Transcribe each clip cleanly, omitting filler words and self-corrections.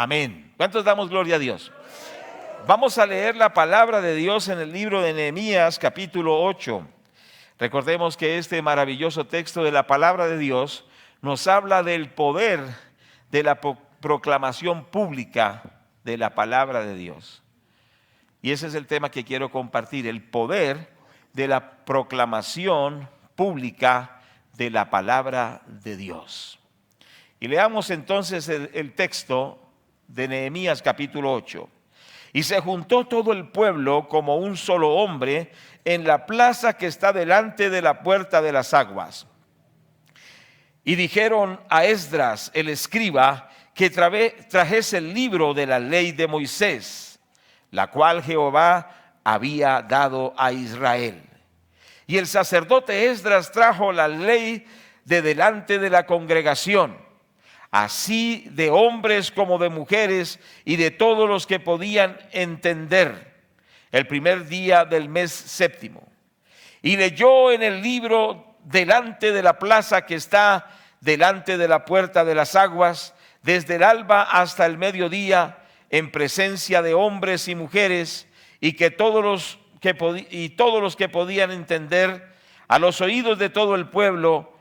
Amén. ¿Cuántos damos gloria a Dios? Vamos a leer la palabra de Dios en el libro de Nehemías, capítulo 8. Recordemos que este maravilloso texto de la palabra de Dios nos habla del poder de la proclamación pública de la palabra de Dios. Y ese es el tema que quiero compartir, el poder de la proclamación pública de la palabra de Dios. Y leamos entonces el texto de Nehemías capítulo 8. Y se juntó todo el pueblo como un solo hombre en la plaza que está delante de la puerta de las aguas. Y dijeron a Esdras el escriba que trajese el libro de la ley de Moisés, la cual Jehová había dado a Israel. Y el sacerdote Esdras trajo la ley de delante de la congregación, así de hombres como de mujeres y de todos los que podían entender, el primer día del mes séptimo. Y leyó en el libro delante de la plaza que está delante de la puerta de las aguas, desde el alba hasta el mediodía, en presencia de hombres y mujeres, y que todos los que podían entender, a los oídos de todo el pueblo,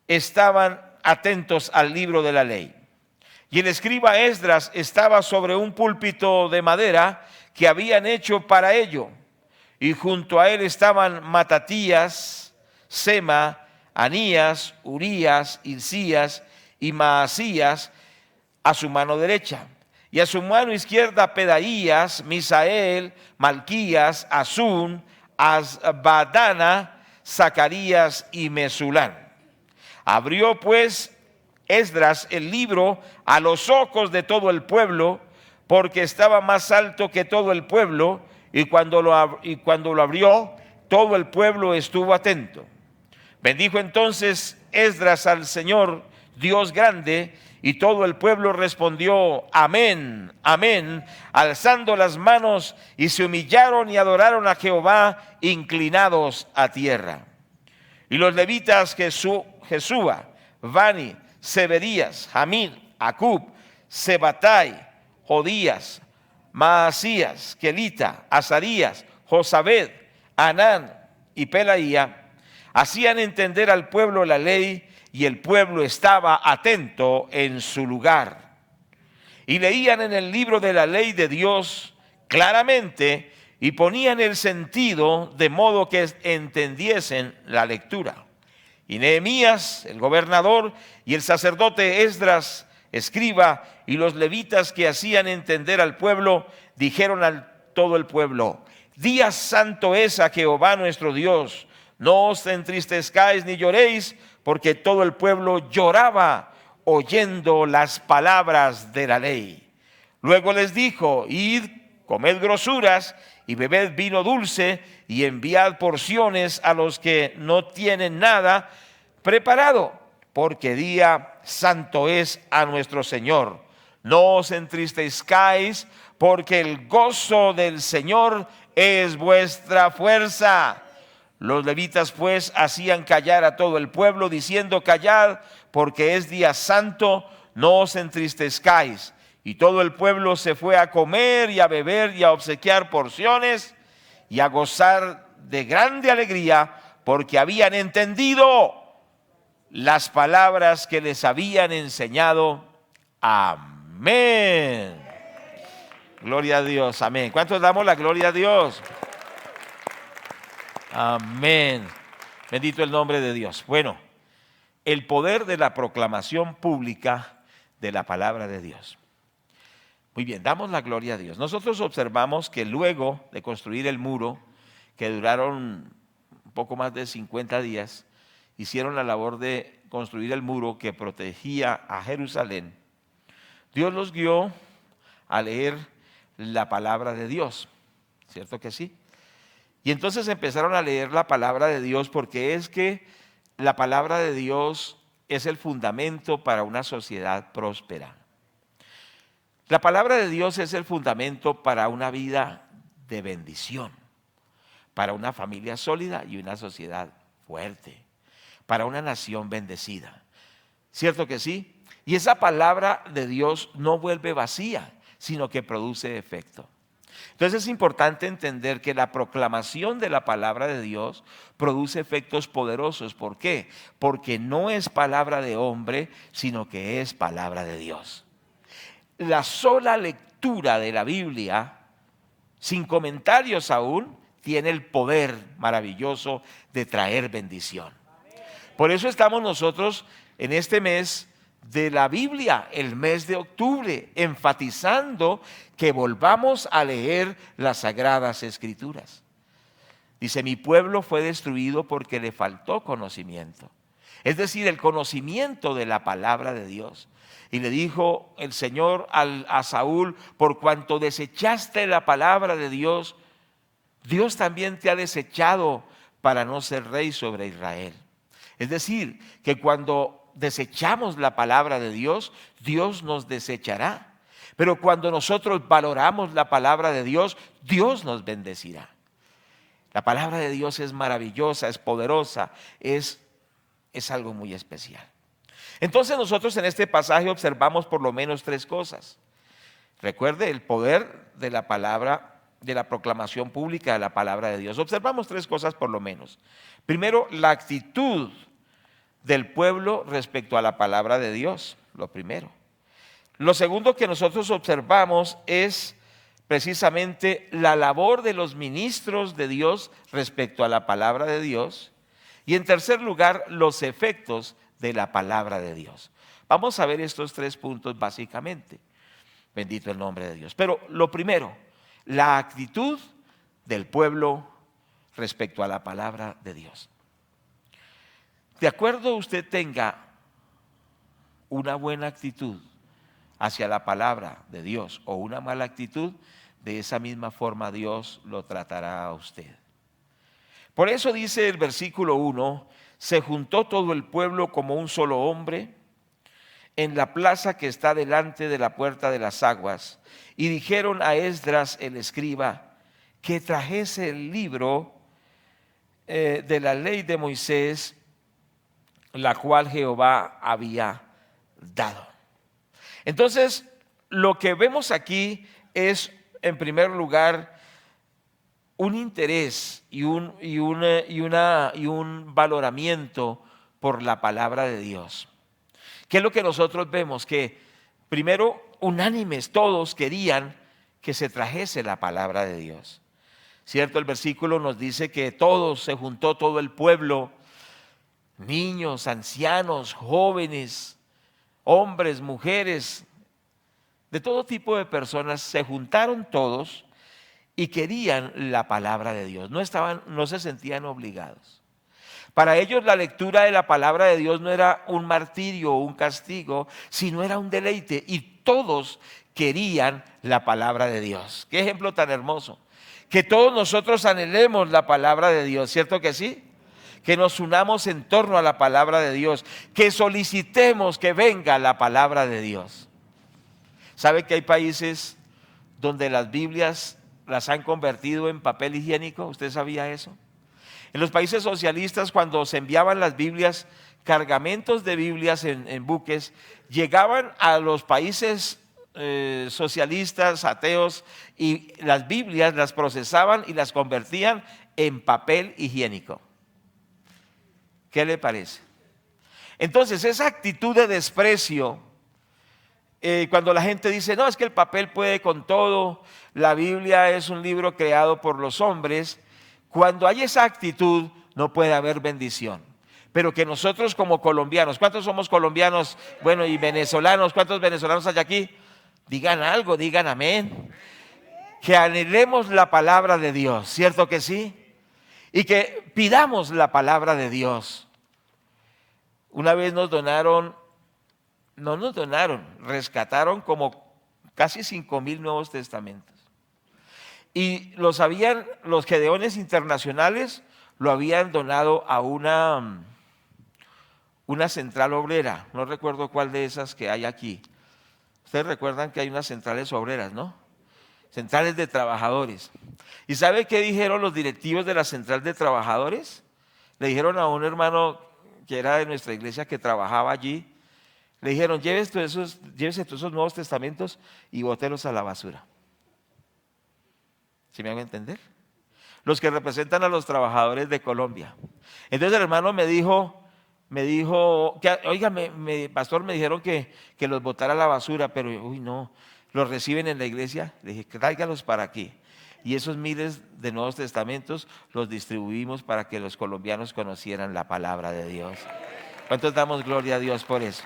estaban atentos al libro de la ley. Y el escriba Esdras estaba sobre un púlpito de madera que habían hecho para ello, y junto a él estaban Matatías, Sema, Anías, Urías, Hilcías y Maasías a su mano derecha, y a su mano izquierda Pedaías, Misael, Malquías, Azún, Asbadana, Zacarías y Mesulán. Abrió pues Esdras el libro a los ojos de todo el pueblo, porque estaba más alto que todo el pueblo, y cuando lo abrió, todo el pueblo estuvo atento. Bendijo entonces Esdras al Señor, Dios grande, y todo el pueblo respondió, amén, amén, alzando las manos, y se humillaron y adoraron a Jehová, inclinados a tierra. Y los levitas Jesúa, Bani, Severías, Jamid, Acub, Sebatai, Jodías, Maasías, Kelita, Azarías, Josabed, Anán y Pelaía hacían entender al pueblo la ley, y el pueblo estaba atento en su lugar. Y leían en el libro de la ley de Dios claramente, y ponían el sentido de modo que entendiesen la lectura. Y Nehemías, el gobernador, y el sacerdote Esdras, escriba, y los levitas que hacían entender al pueblo, dijeron a todo el pueblo, día santo es a Jehová nuestro Dios, no os entristezcáis ni lloréis, porque todo el pueblo lloraba oyendo las palabras de la ley. Luego les dijo, id, comed grosuras y bebed vino dulce, y enviad porciones a los que no tienen nada preparado, porque día santo es a nuestro Señor. No os entristezcáis, porque el gozo del Señor es vuestra fuerza. Los levitas pues hacían callar a todo el pueblo, diciendo, callad, porque es día santo, no os entristezcáis. Y todo el pueblo se fue a comer y a beber y a obsequiar porciones y a gozar de grande alegría, porque habían entendido las palabras que les habían enseñado. Amén. Gloria a Dios, amén. ¿Cuántos damos la gloria a Dios? Amén. Bendito el nombre de Dios. Bueno, el poder de la proclamación pública de la palabra de Dios. Muy bien, damos la gloria a Dios. Nosotros observamos que luego de construir el muro, que duraron un poco más de 50 días, hicieron la labor de construir el muro que protegía a Jerusalén. Dios los guió a leer la palabra de Dios, ¿cierto que sí? Y entonces empezaron a leer la palabra de Dios, porque es que la palabra de Dios es el fundamento para una sociedad próspera. La palabra de Dios es el fundamento para una vida de bendición, para una familia sólida y una sociedad fuerte, para una nación bendecida. ¿Cierto que sí? Y esa palabra de Dios no vuelve vacía, sino que produce efecto. Entonces es importante entender que la proclamación de la palabra de Dios produce efectos poderosos. ¿Por qué? Porque no es palabra de hombre, sino que es palabra de Dios. La sola lectura de la Biblia, sin comentarios aún, tiene el poder maravilloso de traer bendición. Por eso estamos nosotros en este mes de la Biblia, el mes de octubre, enfatizando que volvamos a leer las Sagradas Escrituras. Dice, mi pueblo fue destruido porque le faltó conocimiento. Es decir, el conocimiento de la palabra de Dios. Y le dijo el Señor a Saúl, por cuanto desechaste la palabra de Dios, Dios también te ha desechado para no ser rey sobre Israel. Es decir, que cuando desechamos la palabra de Dios, Dios nos desechará. Pero cuando nosotros valoramos la palabra de Dios, Dios nos bendecirá. La palabra de Dios es maravillosa, es poderosa, es algo muy especial. Entonces nosotros en este pasaje observamos por lo menos tres cosas. Recuerde el poder de la palabra, de la proclamación pública de la palabra de Dios. Observamos tres cosas por lo menos. Primero, la actitud del pueblo respecto a la palabra de Dios, lo primero. Lo segundo que nosotros observamos es precisamente la labor de los ministros de Dios respecto a la palabra de Dios. Y en tercer lugar, los efectos de la palabra de Dios. Vamos a ver estos tres puntos básicamente. Bendito el nombre de Dios. Pero lo primero, la actitud del pueblo respecto a la palabra de Dios. De acuerdo usted tenga una buena actitud hacia la palabra de Dios o una mala actitud, de esa misma forma Dios lo tratará a usted. Por eso dice el versículo 1, se juntó todo el pueblo como un solo hombre en la plaza que está delante de la puerta de las aguas, y dijeron a Esdras el escriba que trajese el libro de la ley de Moisés, la cual Jehová había dado. Entonces, lo que vemos aquí es, en primer lugar, un interés y un valoramiento por la palabra de Dios. ¿Qué es lo que nosotros vemos? Que primero, unánimes, todos querían que se trajese la palabra de Dios. ¿Cierto? El versículo nos dice que todos, se juntó todo el pueblo, niños, ancianos, jóvenes, hombres, mujeres, de todo tipo de personas, se juntaron todos y querían la palabra de Dios. No se sentían obligados. Para ellos la lectura de la palabra de Dios no era un martirio o un castigo, sino era un deleite, y todos querían la palabra de Dios. Qué ejemplo tan hermoso. Que todos nosotros anhelemos la palabra de Dios, ¿cierto que sí? Que nos unamos en torno a la palabra de Dios, que solicitemos que venga la palabra de Dios. ¿Sabe que hay países donde las Biblias las han convertido en papel higiénico? ¿Usted sabía eso? En los países socialistas, cuando se enviaban las Biblias, cargamentos de Biblias en buques, llegaban a los países socialistas, ateos, y las Biblias las procesaban y las convertían en papel higiénico. ¿Qué le parece? Entonces, esa actitud de desprecio, cuando la gente dice, no, es que el papel puede con todo, la Biblia es un libro creado por los hombres, cuando hay esa actitud no puede haber bendición. Pero que nosotros como colombianos, ¿cuántos somos colombianos? Bueno, y venezolanos, ¿cuántos venezolanos hay aquí? Digan algo, digan amén. Que anhelemos la palabra de Dios, ¿cierto que sí? Y que pidamos la palabra de Dios. Una vez rescataron como casi 5,000 Nuevos Testamentos. Y los Gedeones internacionales lo habían donado a una central obrera. No recuerdo cuál de esas que hay aquí. Ustedes recuerdan que hay unas centrales obreras, ¿no? Centrales de trabajadores. ¿Y sabe qué dijeron los directivos de la central de trabajadores? Le dijeron a un hermano que era de nuestra iglesia que trabajaba allí, Le dijeron, llévese todos esos Nuevos Testamentos y bótelos a la basura. ¿Sí me hago entender? Los que representan a los trabajadores de Colombia. Entonces el hermano me dijo, oiga, pastor, me dijeron que los botara a la basura, pero uy no, los reciben en la iglesia. Le dije, tráigalos para aquí. Y esos miles de Nuevos Testamentos los distribuimos para que los colombianos conocieran la palabra de Dios. ¿Cuántos damos gloria a Dios por eso?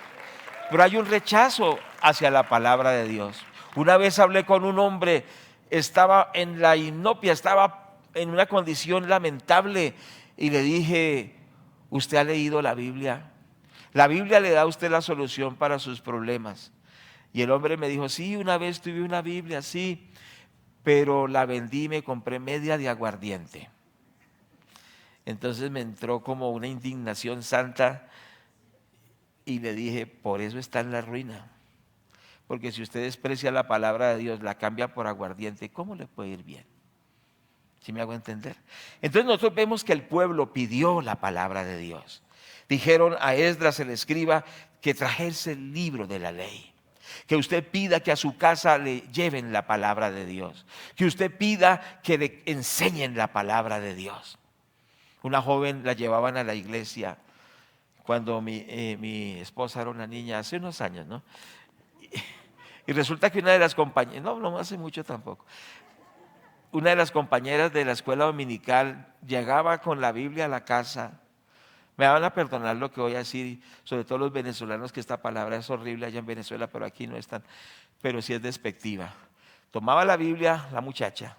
Pero hay un rechazo hacia la palabra de Dios. Una vez hablé con un hombre, estaba en la inopia, estaba en una condición lamentable y le dije, ¿usted ha leído la Biblia? La Biblia le da a usted la solución para sus problemas. Y el hombre me dijo, sí, una vez tuve una Biblia, sí, pero la vendí y me compré media de aguardiente. Entonces me entró como una indignación santa y le dije, por eso está en la ruina. Porque si usted desprecia la palabra de Dios, la cambia por aguardiente, ¿cómo le puede ir bien? ¿Sí me hago entender? Entonces nosotros vemos que el pueblo pidió la palabra de Dios. Dijeron a Esdras el escriba que trajese el libro de la ley. Que usted pida que a su casa le lleven la palabra de Dios. Que usted pida que le enseñen la palabra de Dios. Una joven la llevaban a la iglesia cuando mi esposa era una niña, hace unos años, ¿no? Y resulta que una de las compañeras, no hace mucho tampoco, una de las compañeras de la escuela dominical llegaba con la Biblia a la casa. Me van a perdonar lo que voy a decir, sobre todo los venezolanos, que esta palabra es horrible allá en Venezuela, pero aquí no es tan, pero sí es despectiva. Tomaba la Biblia la muchacha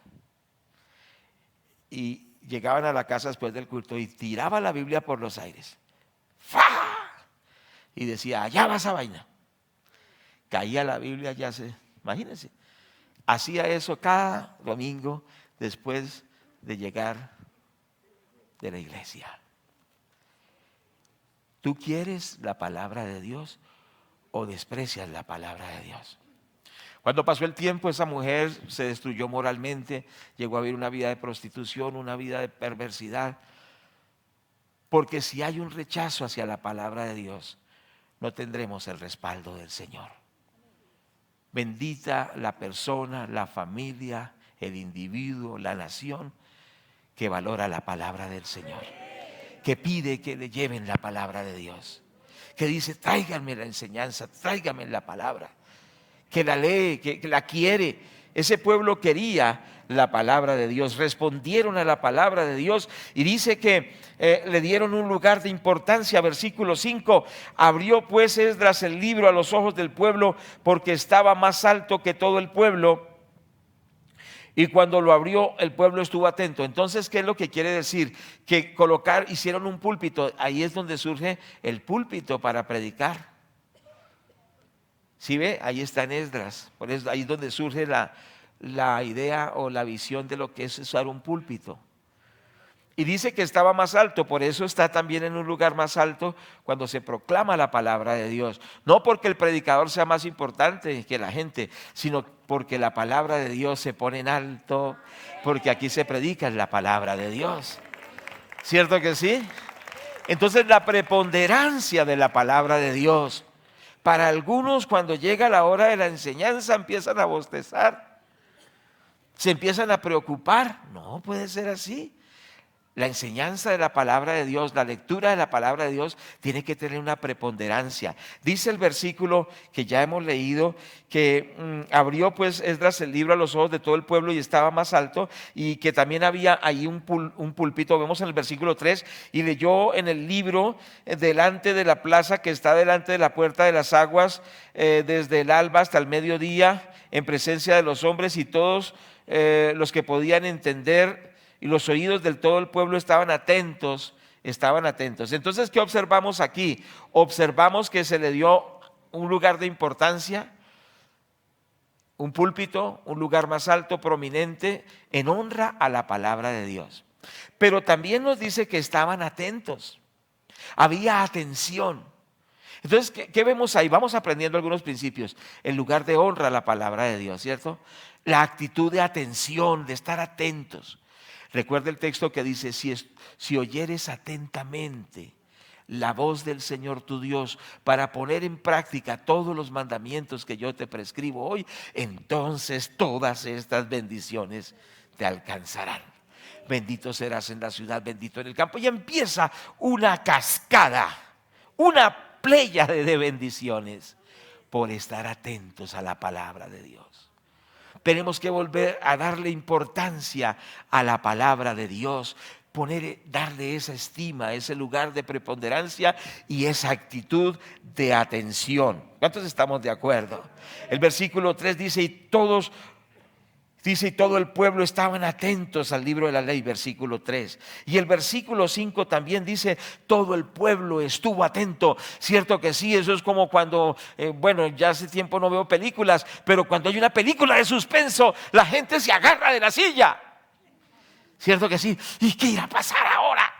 y llegaban a la casa después del culto y tiraba la Biblia por los aires. ¡Fa! Y decía, allá va esa vaina. Caía la Biblia, imagínense. Hacía eso cada domingo después de llegar de la iglesia. ¿Tú quieres la palabra de Dios o desprecias la palabra de Dios? Cuando pasó el tiempo, esa mujer se destruyó moralmente, llegó a vivir una vida de prostitución, una vida de perversidad. Porque si hay un rechazo hacia la palabra de Dios, no tendremos el respaldo del Señor. Bendita la persona, la familia, el individuo, la nación que valora la palabra del Señor, que pide que le lleven la palabra de Dios, que dice, tráiganme la enseñanza, tráiganme la palabra, que la lee, que la quiere. Ese pueblo quería la palabra de Dios, respondieron a la palabra de Dios y dice que le dieron un lugar de importancia. Versículo 5, abrió pues Esdras el libro a los ojos del pueblo porque estaba más alto que todo el pueblo, y cuando lo abrió el pueblo estuvo atento. Entonces, ¿qué es lo que quiere decir? Que hicieron un púlpito. Ahí es donde surge el púlpito para predicar. ¿Sí ve? Ahí está en Esdras. Por eso ahí es donde surge la idea o la visión de lo que es usar un púlpito. Y dice que estaba más alto, por eso está también en un lugar más alto cuando se proclama la palabra de Dios. No porque el predicador sea más importante que la gente, sino porque la palabra de Dios se pone en alto, porque aquí se predica la palabra de Dios. ¿Cierto que sí? Entonces la preponderancia de la palabra de Dios. Para algunos, cuando llega la hora de la enseñanza, empiezan a bostezar, se empiezan a preocupar. No puede ser así. La enseñanza de la palabra de Dios, la lectura de la palabra de Dios tiene que tener una preponderancia. Dice el versículo que ya hemos leído que abrió pues Esdras el libro a los ojos de todo el pueblo y estaba más alto, y que también había ahí un púlpito. Vemos en el versículo 3, y leyó en el libro delante de la plaza que está delante de la puerta de las aguas, desde el alba hasta el mediodía, en presencia de los hombres, y todos los que podían entender, y los oídos del todo el pueblo estaban atentos. Entonces, ¿qué observamos aquí? Observamos que se le dio un lugar de importancia, un púlpito, un lugar más alto, prominente, en honra a la palabra de Dios. Pero también nos dice que estaban atentos, había atención. Entonces, ¿qué vemos ahí? Vamos aprendiendo algunos principios. El lugar de honra a la palabra de Dios, ¿cierto? La actitud de atención, de estar atentos. Recuerda el texto que dice, si oyeres atentamente la voz del Señor tu Dios para poner en práctica todos los mandamientos que yo te prescribo hoy, entonces todas estas bendiciones te alcanzarán. Bendito serás en la ciudad, bendito en el campo. Y empieza una cascada, una pléyade de bendiciones por estar atentos a la palabra de Dios. Tenemos que volver a darle importancia a la palabra de Dios, darle esa estima, ese lugar de preponderancia y esa actitud de atención. ¿Cuántos estamos de acuerdo? El versículo 3 dice, y todo el pueblo estaban atentos al libro de la ley, versículo 3. Y el versículo 5 también dice, todo el pueblo estuvo atento. Cierto que sí, eso es como cuando, ya hace tiempo no veo películas, pero cuando hay una película de suspenso, la gente se agarra de la silla. Cierto que sí. ¿Y qué irá a pasar ahora?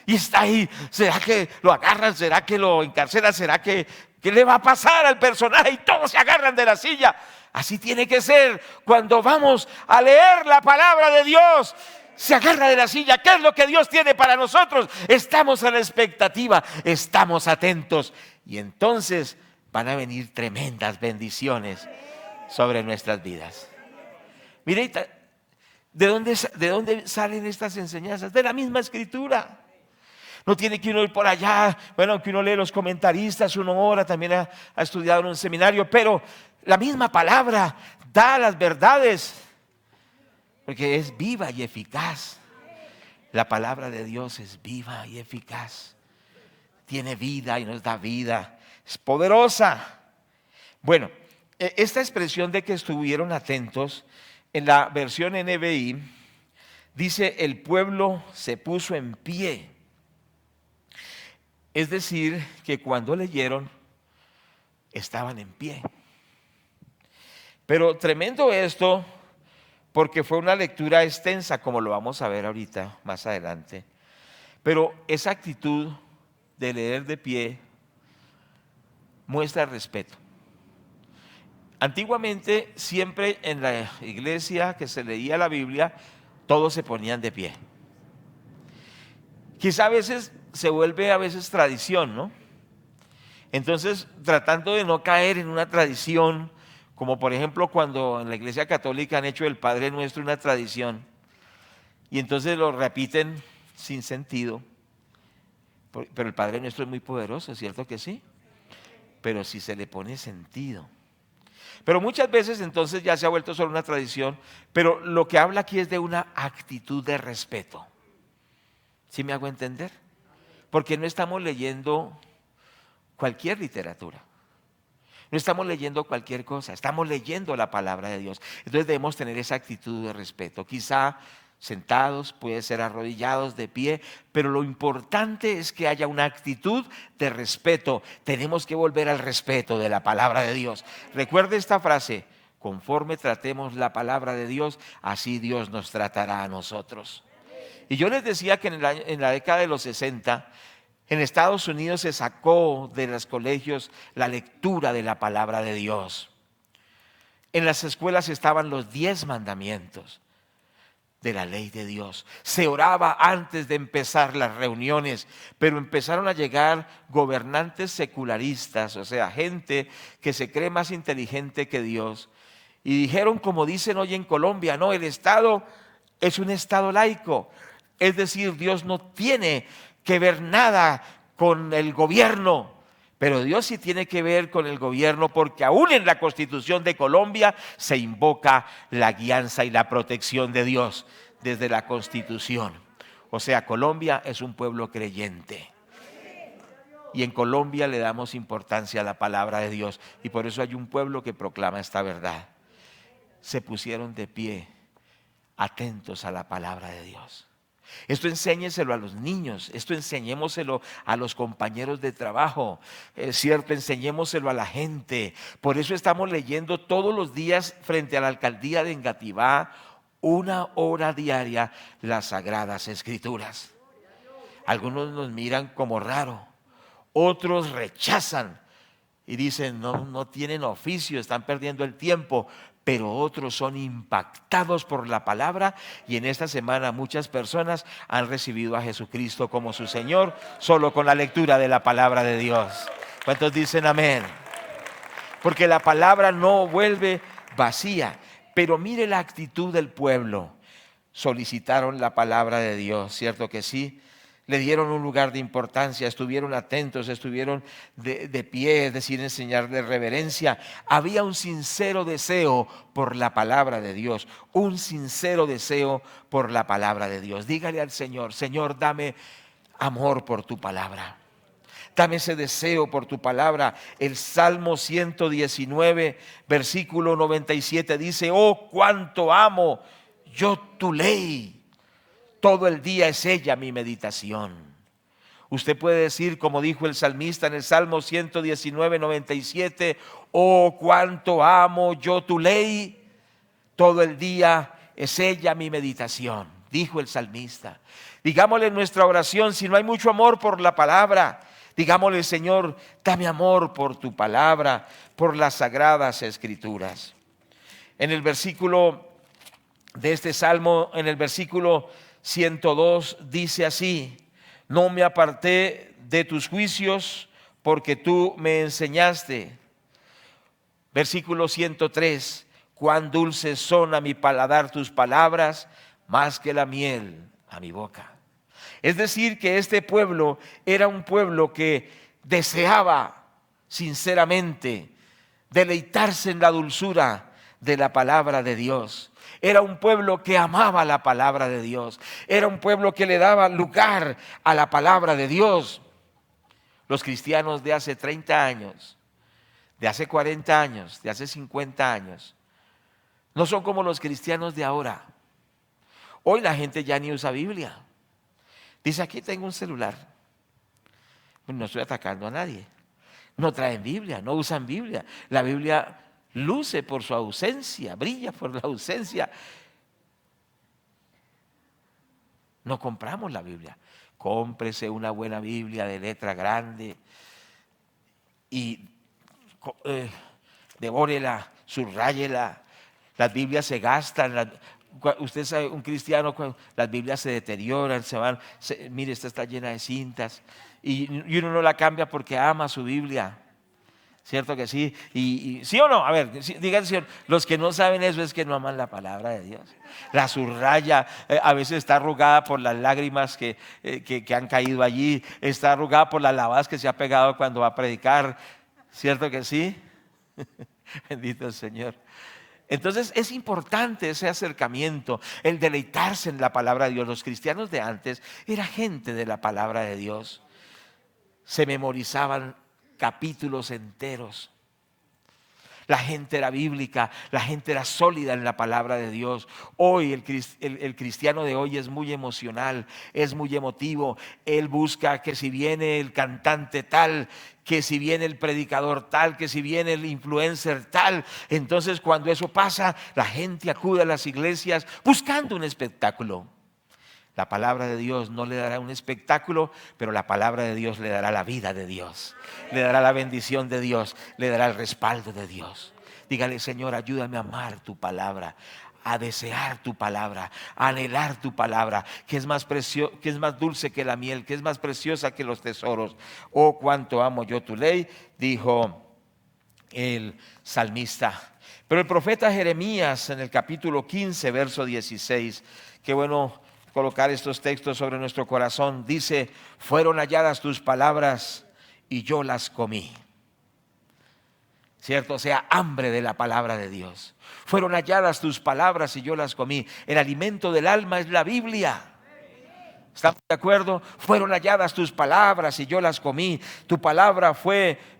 Y está ahí, ¿será que lo agarran? ¿Será que lo encarcelan? ¿Será que qué le va a pasar al personaje? Y todos se agarran de la silla. Así tiene que ser cuando vamos a leer la palabra de Dios. Se agarra de la silla. ¿Qué es lo que Dios tiene para nosotros? Estamos a la expectativa, estamos atentos. Y entonces van a venir tremendas bendiciones sobre nuestras vidas. Mire, ¿de dónde salen estas enseñanzas? De la misma Escritura. No tiene que uno ir por allá, que uno lee los comentaristas, uno ora, también ha estudiado en un seminario, pero la misma palabra da las verdades, porque es viva y eficaz. La palabra de Dios es viva y eficaz. Tiene vida y nos da vida. Es poderosa. Bueno, esta expresión de que estuvieron atentos, en la versión NBI, dice, el pueblo se puso en pie. Es decir, que cuando leyeron, estaban en pie. Pero tremendo esto, porque fue una lectura extensa, como lo vamos a ver ahorita, más adelante. Pero esa actitud de leer de pie muestra respeto. Antiguamente, siempre en la iglesia que se leía la Biblia, todos se ponían de pie. Quizá a veces se vuelve tradición, ¿no? Entonces, tratando de no caer en una tradición, como por ejemplo cuando en la Iglesia Católica han hecho el Padre Nuestro una tradición, y entonces lo repiten sin sentido, pero el Padre Nuestro es muy poderoso, ¿cierto que sí? Pero si se le pone sentido. Pero muchas veces entonces ya se ha vuelto solo una tradición, pero lo que habla aquí es de una actitud de respeto. ¿Sí me hago entender? Porque no estamos leyendo cualquier literatura, no estamos leyendo cualquier cosa, estamos leyendo la palabra de Dios. Entonces debemos tener esa actitud de respeto, quizá sentados, puede ser arrodillados, de pie, pero lo importante es que haya una actitud de respeto. Tenemos que volver al respeto de la palabra de Dios. Recuerde esta frase, conforme tratemos la palabra de Dios, así Dios nos tratará a nosotros. Y yo les decía que en la década de los 60, en Estados Unidos se sacó de los colegios la lectura de la palabra de Dios. En las escuelas estaban los 10 mandamientos de la ley de Dios. Se oraba antes de empezar las reuniones, pero empezaron a llegar gobernantes secularistas, o sea, gente que se cree más inteligente que Dios. Y dijeron, como dicen hoy en Colombia, no, el Estado es un Estado laico. Es decir, Dios no tiene que ver nada con el gobierno, pero Dios sí tiene que ver con el gobierno, porque aún en la Constitución de Colombia se invoca la guianza y la protección de Dios desde la Constitución. O sea, Colombia es un pueblo creyente. Y en Colombia le damos importancia a la palabra de Dios. Y por eso hay un pueblo que proclama esta verdad. Se pusieron de pie, atentos a la palabra de Dios. Esto enséñeselo a los niños, esto enseñémoselo a los compañeros de trabajo, es cierto, enseñémoselo a la gente. Por eso estamos leyendo todos los días frente a la alcaldía de Engativá, 1 hora diaria, las Sagradas Escrituras. Algunos nos miran como raro, otros rechazan y dicen, no tienen oficio, están perdiendo el tiempo. Pero otros son impactados por la palabra, y en esta semana muchas personas han recibido a Jesucristo como su Señor solo con la lectura de la palabra de Dios. ¿Cuántos dicen amén? Porque la palabra no vuelve vacía. Pero mire la actitud del pueblo. Solicitaron la palabra de Dios, ¿cierto que sí? Le dieron un lugar de importancia, estuvieron atentos, estuvieron de pie, es decir, enseñarle reverencia. Había un sincero deseo por la palabra de Dios, un sincero deseo por la palabra de Dios. Dígale al Señor, Señor, dame amor por tu palabra. Dame ese deseo por tu palabra. El Salmo 119, versículo 97 dice, oh, cuánto amo yo tu ley. Todo el día es ella mi meditación. Usted puede decir, como dijo el salmista en el Salmo 119, 97, oh, cuánto amo yo tu ley. Todo el día es ella mi meditación, dijo el salmista. Digámosle en nuestra oración, si no hay mucho amor por la palabra, digámosle, Señor, dame amor por tu palabra, por las sagradas escrituras. En el versículo de este salmo, en el versículo 102 dice así, no me aparté de tus juicios porque tú me enseñaste. Versículo 103, cuán dulces son a mi paladar tus palabras, más que la miel a mi boca. Es decir, que este pueblo era un pueblo que deseaba sinceramente deleitarse en la dulzura de la palabra de Dios. Era un pueblo que amaba la palabra de Dios. Era un pueblo que le daba lugar a la palabra de Dios. Los cristianos de hace 30 años, de hace 40 años, de hace 50 años, no son como los cristianos de ahora. Hoy la gente ya ni usa Biblia. Dice, aquí tengo un celular. No estoy atacando a nadie. No traen Biblia, no usan Biblia. La Biblia luce por su ausencia, brilla por la ausencia. No compramos la Biblia. Cómprese una buena Biblia de letra grande y devórela, subráyela. Las Biblias se gastan. Usted sabe, un cristiano, las Biblias se deterioran, mire, esta está llena de cintas y uno no la cambia porque ama su Biblia. ¿Cierto que sí? Y ¿sí o no? A ver, digan, Señor, los que no saben eso es que no aman la palabra de Dios. La subraya, a veces está arrugada por las lágrimas que han caído allí, está arrugada por las lavadas que se ha pegado cuando va a predicar. ¿Cierto que sí? Bendito el Señor. Entonces es importante ese acercamiento, el deleitarse en la palabra de Dios. Los cristianos de antes era gente de la palabra de Dios. Se memorizaban capítulos enteros. La gente era bíblica, la gente era sólida en la palabra de Dios. Hoy el cristiano de hoy es muy emocional, es muy emotivo. Él busca que si viene el cantante tal, que si viene el predicador tal, que si viene el influencer tal. Entonces cuando eso pasa, la gente acude a las iglesias buscando un espectáculo. La palabra de Dios no le dará un espectáculo, pero la palabra de Dios le dará la vida de Dios, le dará la bendición de Dios, le dará el respaldo de Dios. Dígale, Señor, ayúdame a amar tu palabra, a desear tu palabra, a anhelar tu palabra, que es más dulce que la miel, que es más preciosa que los tesoros. Oh, cuánto amo yo tu ley, dijo el salmista. Pero el profeta Jeremías en el capítulo 15, verso 16, qué bueno colocar estos textos sobre nuestro corazón, dice, fueron halladas tus palabras y yo las comí. ¿Cierto? O sea, hambre de la palabra de Dios. Fueron halladas tus palabras y yo las comí. El alimento del alma es la Biblia. ¿Estamos de acuerdo? Fueron halladas tus palabras y yo las comí. Tu palabra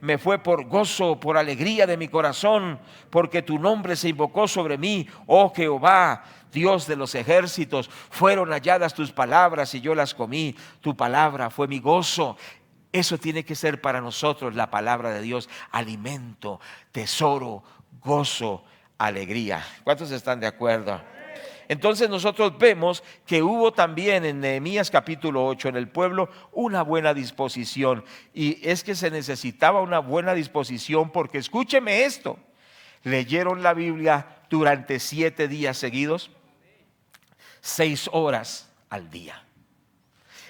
me fue por gozo, por alegría de mi corazón, porque tu nombre se invocó sobre mí, oh Jehová, Dios de los ejércitos. Fueron halladas tus palabras y yo las comí. Tu palabra fue mi gozo. Eso tiene que ser para nosotros la palabra de Dios, alimento, tesoro, gozo, alegría. ¿Cuántos están de acuerdo? Entonces nosotros vemos que hubo también en Nehemías capítulo 8 en el pueblo una buena disposición. Y es que se necesitaba una buena disposición porque escúcheme esto, leyeron la Biblia durante 7 días seguidos, 6 horas al día.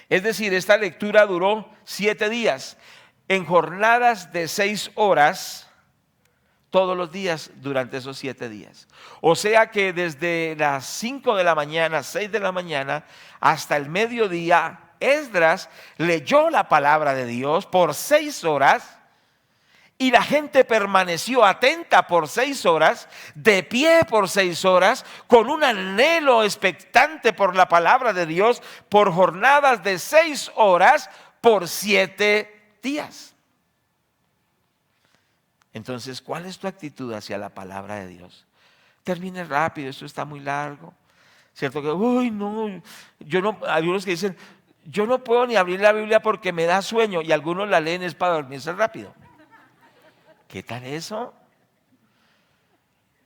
Es decir, esta lectura duró 7 días en jornadas de 6 horas todos los días durante esos 7 días. O sea que desde las 5 de la mañana, 6 de la mañana, hasta el mediodía, Esdras leyó la palabra de Dios por 6 horas y la gente permaneció atenta por 6 horas, de pie por 6 horas, con un anhelo expectante por la palabra de Dios, por jornadas de 6 horas por 7 días. Entonces, ¿cuál es tu actitud hacia la palabra de Dios? Termine rápido, esto está muy largo. Cierto que, uy, no, hay unos que dicen, yo no puedo ni abrir la Biblia porque me da sueño, y algunos la leen es para dormirse rápido. ¿Qué tal eso?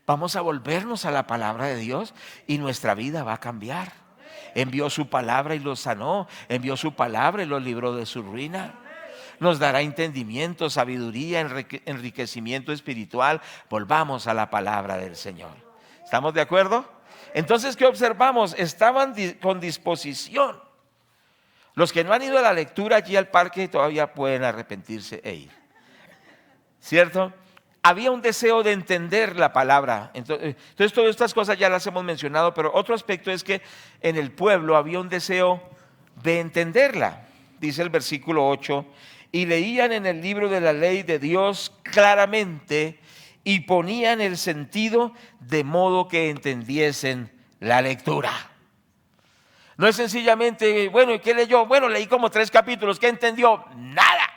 Vamos a volvernos a la palabra de Dios y nuestra vida va a cambiar. Envió su palabra y los sanó, envió su palabra y los libró de su ruina. Nos dará entendimiento, sabiduría, enriquecimiento espiritual. Volvamos a la palabra del Señor. ¿Estamos de acuerdo? Entonces, ¿qué observamos? Estaban con disposición. Los que no han ido a la lectura allí al parque todavía pueden arrepentirse e ir. ¿Cierto? Había un deseo de entender la palabra. Entonces, todas estas cosas ya las hemos mencionado, pero otro aspecto es que en el pueblo había un deseo de entenderla. Dice el versículo 8, y leían en el libro de la ley de Dios claramente y ponían el sentido de modo que entendiesen la lectura. No es sencillamente, bueno, ¿y qué leyó? Bueno, leí como 3 capítulos, ¿qué entendió? Nada.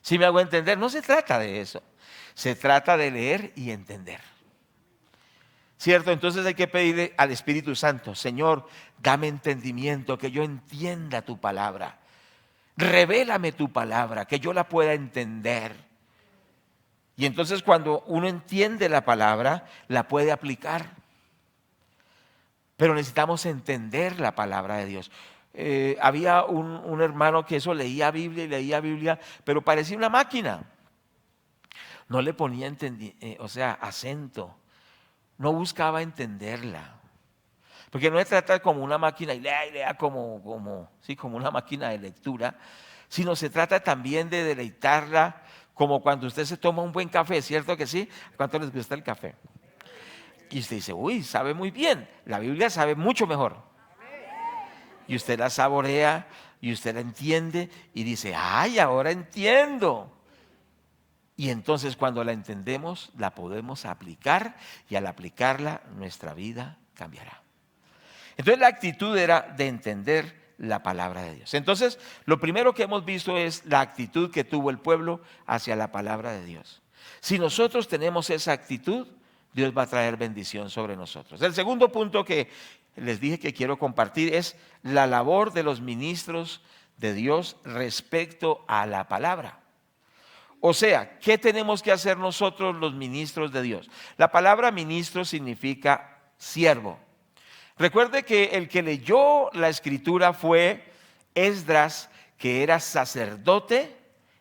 Si me hago entender, no se trata de eso, se trata de leer y entender. ¿Cierto? Entonces hay que pedirle al Espíritu Santo, Señor, dame entendimiento, que yo entienda tu palabra. Revélame tu palabra, que yo la pueda entender. Y entonces cuando uno entiende la palabra, la puede aplicar. Pero necesitamos entender la palabra de Dios. Había un hermano que eso leía Biblia, pero parecía una máquina. No le ponía acento. No buscaba entenderla. Porque no se trata como una máquina y lea como una máquina de lectura, sino se trata también de deleitarla como cuando usted se toma un buen café, ¿cierto que sí? ¿Cuánto les gusta el café? Y usted dice, uy, sabe muy bien, la Biblia sabe mucho mejor. Y usted la saborea y usted la entiende y dice, ay, ahora entiendo. Y entonces cuando la entendemos, la podemos aplicar y al aplicarla nuestra vida cambiará. Entonces la actitud era de entender la palabra de Dios. Entonces lo primero que hemos visto es la actitud que tuvo el pueblo hacia la palabra de Dios. Si nosotros tenemos esa actitud, Dios va a traer bendición sobre nosotros. El segundo punto que les dije que quiero compartir es la labor de los ministros de Dios respecto a la palabra. O sea, ¿qué tenemos que hacer nosotros los ministros de Dios? La palabra ministro significa siervo. Recuerde que el que leyó la escritura fue Esdras, que era sacerdote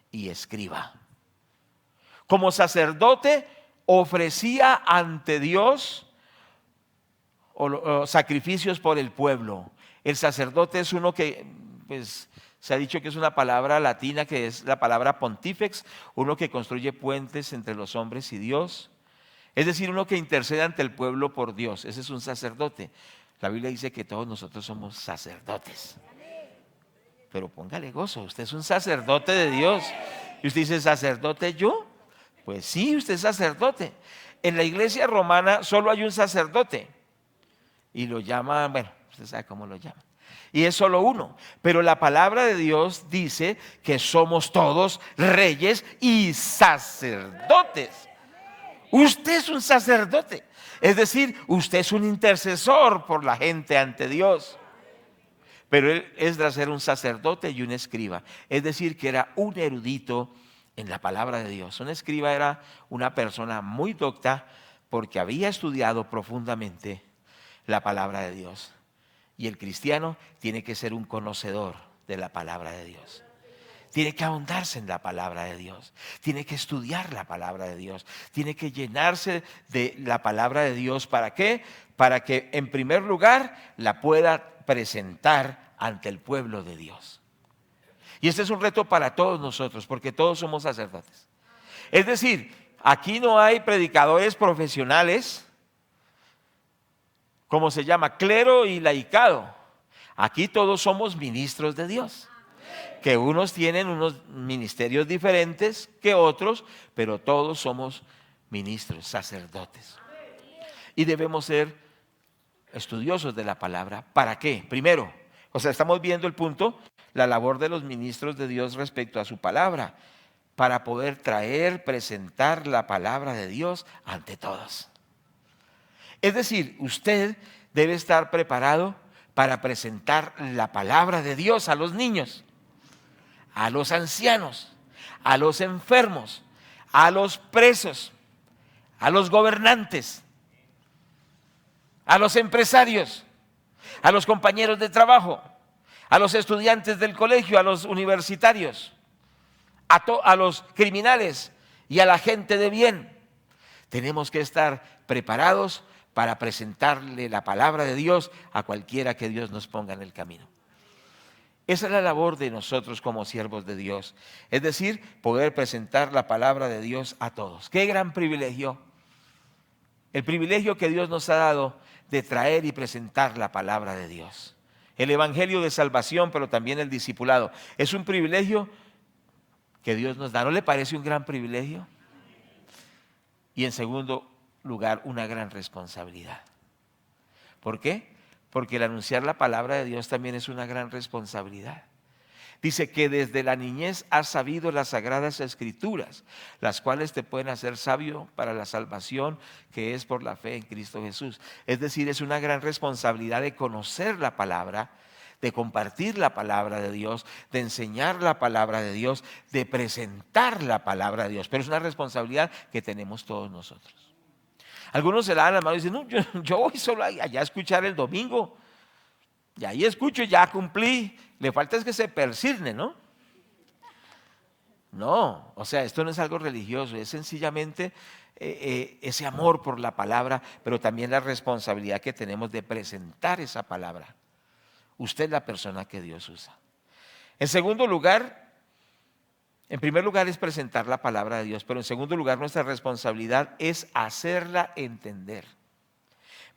y escriba. Como sacerdote ofrecía ante Dios sacrificios por el pueblo. El sacerdote es uno que, pues, se ha dicho que es una palabra latina que es la palabra pontífex, uno que construye puentes entre los hombres y Dios. Es decir, uno que intercede ante el pueblo por Dios. Ese es un sacerdote. La Biblia dice que todos nosotros somos sacerdotes. Pero póngale gozo, usted es un sacerdote de Dios. Y usted dice, ¿sacerdote yo? Pues sí, usted es sacerdote. En la iglesia romana solo hay un sacerdote. Y lo llaman, bueno, usted sabe cómo lo llaman. Y es solo uno. Pero la palabra de Dios dice que somos todos reyes y sacerdotes. Usted es un sacerdote. Es decir, usted es un intercesor por la gente ante Dios. Pero Esdras era un sacerdote y un escriba. Es decir, que era un erudito en la palabra de Dios. Un escriba era una persona muy docta porque había estudiado profundamente la palabra de Dios. Y el cristiano tiene que ser un conocedor de la palabra de Dios. Tiene que ahondarse en la palabra de Dios. Tiene que estudiar la palabra de Dios. Tiene que llenarse de la palabra de Dios. ¿Para qué? Para que en primer lugar la pueda presentar ante el pueblo de Dios. Y este es un reto para todos nosotros, porque todos somos sacerdotes. Es decir, aquí no hay predicadores profesionales, como se llama, clero y laicado. Aquí todos somos ministros de Dios. Que unos tienen unos ministerios diferentes que otros, pero todos somos ministros, sacerdotes. Y debemos ser estudiosos de la palabra. ¿Para qué? Primero, estamos viendo el punto, la labor de los ministros de Dios respecto a su palabra, para poder traer, presentar la palabra de Dios ante todos. Es decir, usted debe estar preparado para presentar la palabra de Dios a los niños, a los ancianos, a los enfermos, a los presos, a los gobernantes, a los empresarios, a los compañeros de trabajo, a los estudiantes del colegio, a los universitarios, a los criminales y a la gente de bien. Tenemos que estar preparados para presentarle la palabra de Dios a cualquiera que Dios nos ponga en el camino. Esa es la labor de nosotros como siervos de Dios, es decir, poder presentar la palabra de Dios a todos. ¡Qué gran privilegio! El privilegio que Dios nos ha dado de traer y presentar la palabra de Dios. El evangelio de salvación, pero también el discipulado. Es un privilegio que Dios nos da. ¿No le parece un gran privilegio? Y en segundo lugar, una gran responsabilidad. ¿Por qué? Porque el anunciar la palabra de Dios también es una gran responsabilidad. Dice que desde la niñez has sabido las sagradas escrituras, las cuales te pueden hacer sabio para la salvación que es por la fe en Cristo Jesús. Es decir, es una gran responsabilidad de conocer la palabra, de compartir la palabra de Dios, de enseñar la palabra de Dios, de presentar la palabra de Dios. Pero es una responsabilidad que tenemos todos nosotros. Algunos se la dan la mano y dicen, no, yo voy solo allá a escuchar el domingo. Y ahí escucho y ya cumplí. Le falta es que se persigne, ¿no? No, esto no es algo religioso, es sencillamente ese amor por la palabra, pero también la responsabilidad que tenemos de presentar esa palabra. Usted es la persona que Dios usa. En segundo lugar, en primer lugar es presentar la palabra de Dios, pero en segundo lugar nuestra responsabilidad es hacerla entender.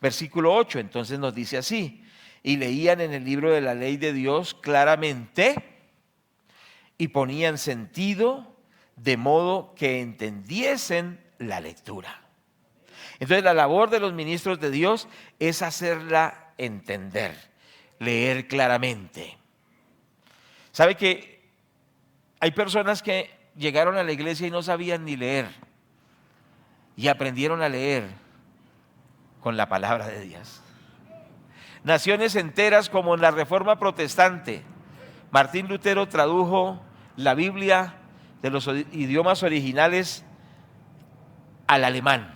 Versículo 8 entonces nos dice así: y leían en el libro de la ley de Dios claramente y ponían sentido de modo que entendiesen la lectura. Entonces la labor de los ministros de Dios es hacerla entender, leer claramente. ¿Sabe que hay personas que llegaron a la iglesia y no sabían ni leer y aprendieron a leer con la palabra de Dios? Naciones enteras como en la Reforma Protestante, Martín Lutero tradujo la Biblia de los idiomas originales al alemán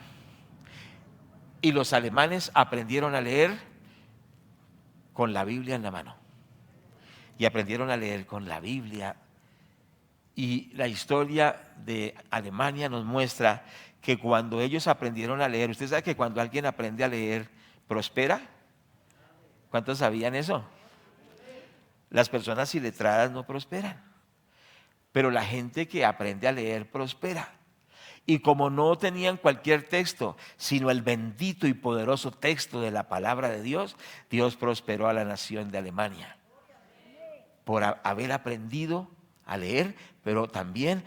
y los alemanes aprendieron a leer con la Biblia en la mano y aprendieron a leer con la Biblia. Y la historia de Alemania nos muestra que cuando ellos aprendieron a leer, usted sabe que cuando alguien aprende a leer, prospera. ¿Cuántos sabían eso? Las personas iletradas no prosperan, pero la gente que aprende a leer prospera. Y como no tenían cualquier texto, sino el bendito y poderoso texto de la palabra de Dios, Dios prosperó a la nación de Alemania por haber aprendido a leer, pero también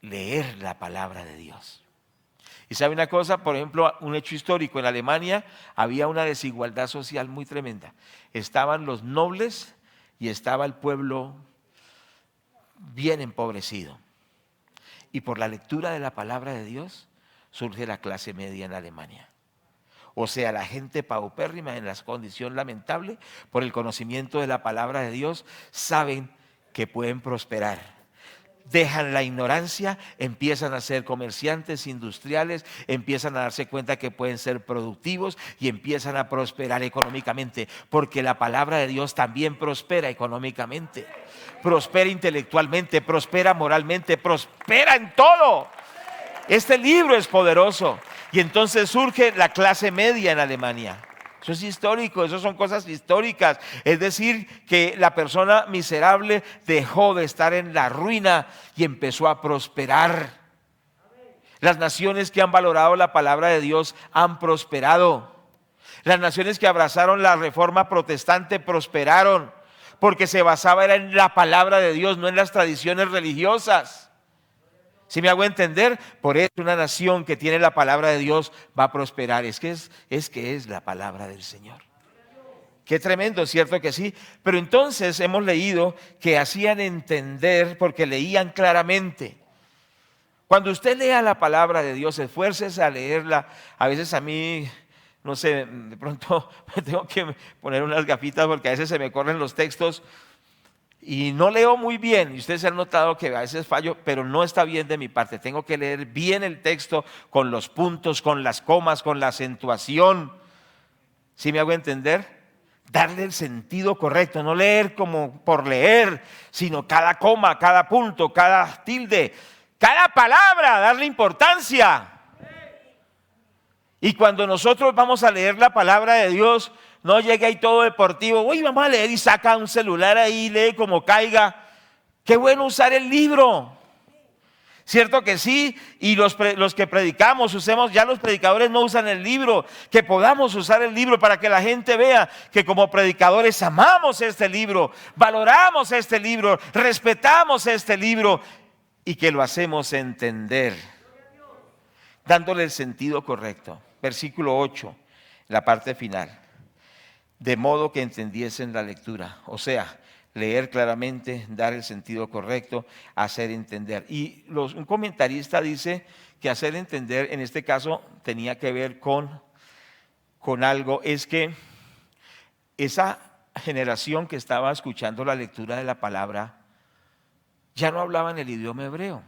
leer la palabra de Dios. Y sabe una cosa, por ejemplo, un hecho histórico: en Alemania había una desigualdad social muy tremenda. Estaban los nobles y estaba el pueblo bien empobrecido. Y por la lectura de la palabra de Dios surge la clase media en Alemania. O sea, la gente paupérrima en la condición lamentable, por el conocimiento de la palabra de Dios, saben que pueden prosperar. dejan la ignorancia, empiezan a ser comerciantes industriales, empiezan a darse cuenta que pueden ser productivos y empiezan a prosperar económicamente, porque la palabra de Dios también prospera económicamente, prospera intelectualmente, prospera moralmente, prospera en todo. Este libro es poderoso. Y entonces surge la clase media en Alemania. Eso es histórico, eso son cosas históricas. Es decir, que la persona miserable dejó de estar en la ruina y empezó a prosperar. Las naciones que han valorado la palabra de Dios han prosperado. Las naciones que abrazaron la reforma protestante prosperaron, porque se basaba en la palabra de Dios, no en las tradiciones religiosas. ¿Sí me hago entender? Por eso una nación que tiene la palabra de Dios va a prosperar. Es que es la palabra del Señor. Qué tremendo, ¿cierto que sí? Pero entonces hemos leído que hacían entender porque leían claramente. Cuando usted lea la palabra de Dios, esfuércese a leerla. A veces a mí, no sé, de pronto me tengo que poner unas gafitas porque a veces se me corren los textos. Y no leo muy bien, y ustedes han notado que a veces fallo, pero no está bien de mi parte. Tengo que leer bien el texto con los puntos, con las comas, con la acentuación. ¿Sí me hago entender? Darle el sentido correcto, no leer como por leer, sino cada coma, cada punto, cada tilde, cada palabra, darle importancia. Y cuando nosotros vamos a leer la palabra de Dios, no llegue ahí todo deportivo, uy, vamos a leer y saca un celular ahí, lee como caiga. Qué bueno usar el libro, ¿cierto que sí? Y los que predicamos, ya los predicadores no usan el libro, que podamos usar el libro para que la gente vea que como predicadores amamos este libro, valoramos este libro, respetamos este libro y que lo hacemos entender, dándole el sentido correcto. Versículo 8, la parte final. De modo que entendiesen la lectura, o sea, leer claramente, dar el sentido correcto, hacer entender. Y un comentarista dice que hacer entender en este caso tenía que ver con algo, es que esa generación que estaba escuchando la lectura de la palabra ya no hablaban el idioma hebreo.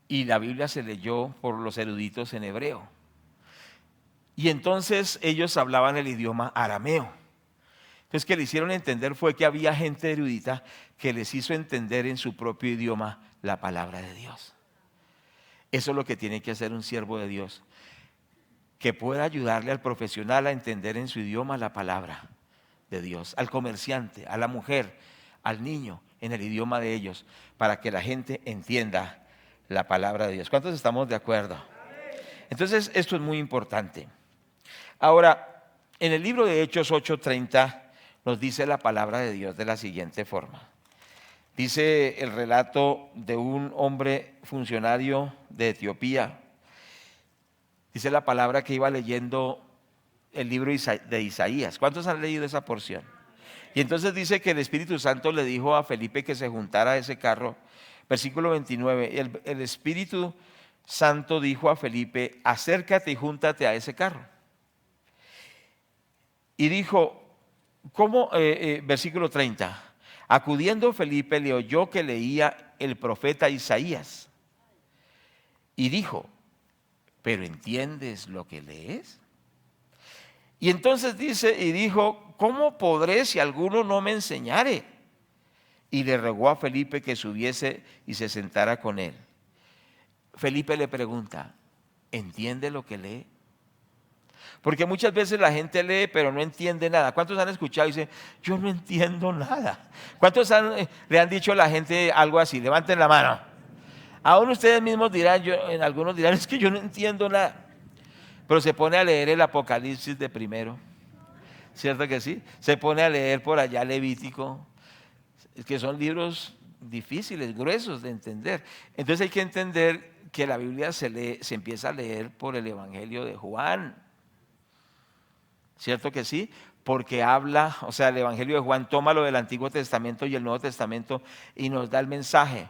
Y la Biblia se leyó por los eruditos en hebreo. Y entonces ellos hablaban el idioma arameo. Entonces que le hicieron entender fue que había gente erudita que les hizo entender en su propio idioma la palabra de Dios. Eso es lo que tiene que hacer un siervo de Dios, que pueda ayudarle al profesional a entender en su idioma la palabra de Dios, al comerciante, a la mujer, al niño, en el idioma de ellos, para que la gente entienda la palabra de Dios. ¿Cuántos estamos de acuerdo? Entonces esto es muy importante. Ahora, en el libro de Hechos 8:30 nos dice la palabra de Dios de la siguiente forma. Dice el relato de un hombre funcionario de Etiopía. Dice la palabra que iba leyendo el libro de Isaías. ¿Cuántos han leído esa porción? Y entonces dice que el Espíritu Santo le dijo a Felipe que se juntara a ese carro. Versículo 29, el Espíritu Santo dijo a Felipe, acércate y júntate a ese carro. Y dijo, ¿cómo? Versículo 30, acudiendo Felipe le oyó que leía el profeta Isaías. Y dijo, ¿pero entiendes lo que lees? Y entonces dijo, ¿cómo podré si alguno no me enseñare? Y le rogó a Felipe que subiese y se sentara con él. Felipe le pregunta, ¿entiende lo que lee? Porque muchas veces la gente lee pero no entiende nada. ¿Cuántos han escuchado y dicen, yo no entiendo nada? ¿Cuántos le han dicho a la gente algo así? Levanten la mano. Aún ustedes mismos dirán, algunos dirán, es que yo no entiendo nada. Pero se pone a leer el Apocalipsis de primero, ¿cierto que sí? Se pone a leer por allá Levítico, que son libros difíciles, gruesos de entender. Entonces hay que entender que la Biblia se empieza a leer por el Evangelio de Juan, ¿cierto que sí? Porque habla, o sea, el Evangelio de Juan toma lo del Antiguo Testamento y el Nuevo Testamento y nos da el mensaje.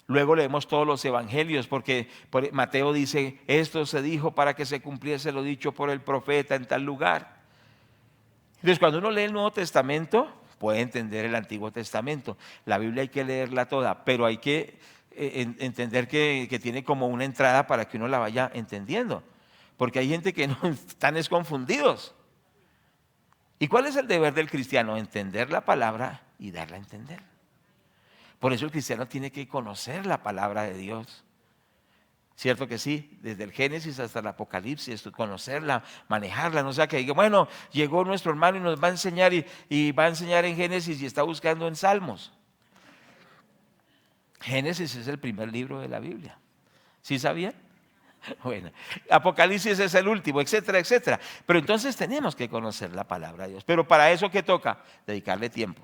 Luego leemos todos los evangelios porque Mateo dice, esto se dijo para que se cumpliese lo dicho por el profeta en tal lugar. Entonces cuando uno lee el Nuevo Testamento, puede entender el Antiguo Testamento. La Biblia hay que leerla toda, pero hay que entender que tiene como una entrada para que uno la vaya entendiendo. Porque hay gente que no están confundidos. ¿Y cuál es el deber del cristiano? Entender la palabra y darla a entender. Por eso el cristiano tiene que conocer la palabra de Dios. ¿Cierto que sí? Desde el Génesis hasta el Apocalipsis, conocerla, manejarla, no sea que diga, bueno, llegó nuestro hermano y nos va a enseñar y va a enseñar en Génesis y está buscando en Salmos. Génesis es el primer libro de la Biblia. ¿Sí sabían? Bueno, Apocalipsis es el último, etcétera, etcétera. Pero entonces tenemos que conocer la palabra de Dios. Pero para eso, ¿qué toca? Dedicarle tiempo.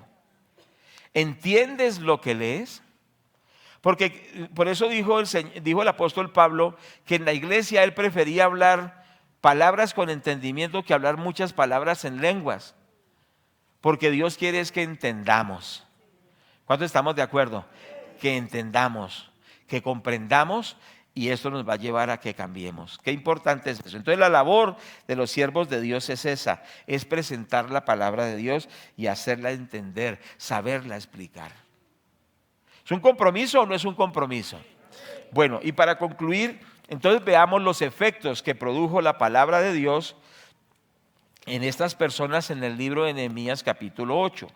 ¿Entiendes lo que lees? Porque por eso dijo el apóstol Pablo que en la iglesia él prefería hablar palabras con entendimiento que hablar muchas palabras en lenguas. Porque Dios quiere es que entendamos. ¿Cuántos estamos de acuerdo? Que entendamos, que comprendamos, y esto nos va a llevar a que cambiemos. Qué importante es eso. Entonces la labor de los siervos de Dios es esa, es presentar la palabra de Dios y hacerla entender, saberla explicar. ¿Es un compromiso o no es un compromiso? Bueno, y para concluir, entonces veamos los efectos que produjo la palabra de Dios en estas personas en el libro de Nehemías capítulo 8.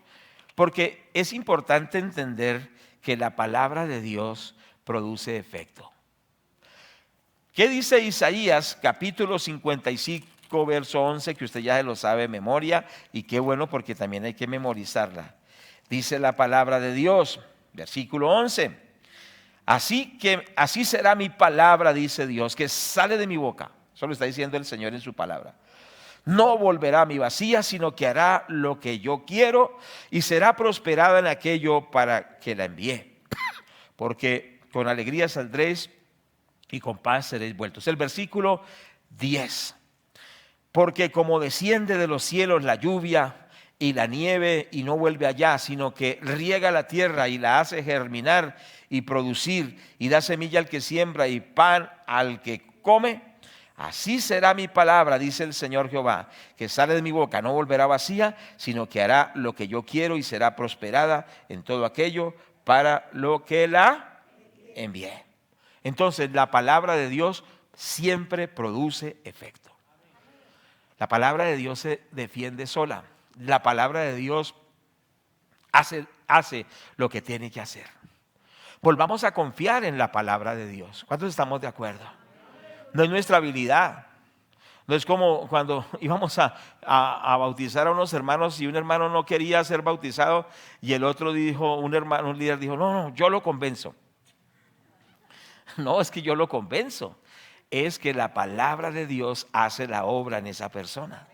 Porque es importante entender que la palabra de Dios produce efecto. ¿Qué dice Isaías capítulo 55 verso 11? Que usted ya se lo sabe de memoria, y qué bueno porque también hay que memorizarla. Dice la palabra de Dios, versículo 11. Así será mi palabra, dice Dios, que sale de mi boca. Eso lo está diciendo el Señor en su palabra. No volverá a mi vacía, sino que hará lo que yo quiero y será prosperada en aquello para que la envié. Porque con alegría saldréis y con paz seréis vueltos. El versículo 10. Porque como desciende de los cielos la lluvia y la nieve y no vuelve allá, sino que riega la tierra y la hace germinar y producir y da semilla al que siembra y pan al que come, así será mi palabra, dice el Señor Jehová, que sale de mi boca, no volverá vacía, sino que hará lo que yo quiero y será prosperada en todo aquello para lo que la envié. Entonces la palabra de Dios siempre produce efecto. La palabra de Dios se defiende sola. La palabra de Dios hace lo que tiene que hacer. Volvamos a confiar en la palabra de Dios. ¿Cuántos estamos de acuerdo? No es nuestra habilidad. No es como cuando íbamos a bautizar a unos hermanos y un hermano no quería ser bautizado y el otro dijo, un líder dijo, no, yo lo convenzo. No, es que yo lo convenzo. Es que la palabra de Dios hace la obra en esa persona.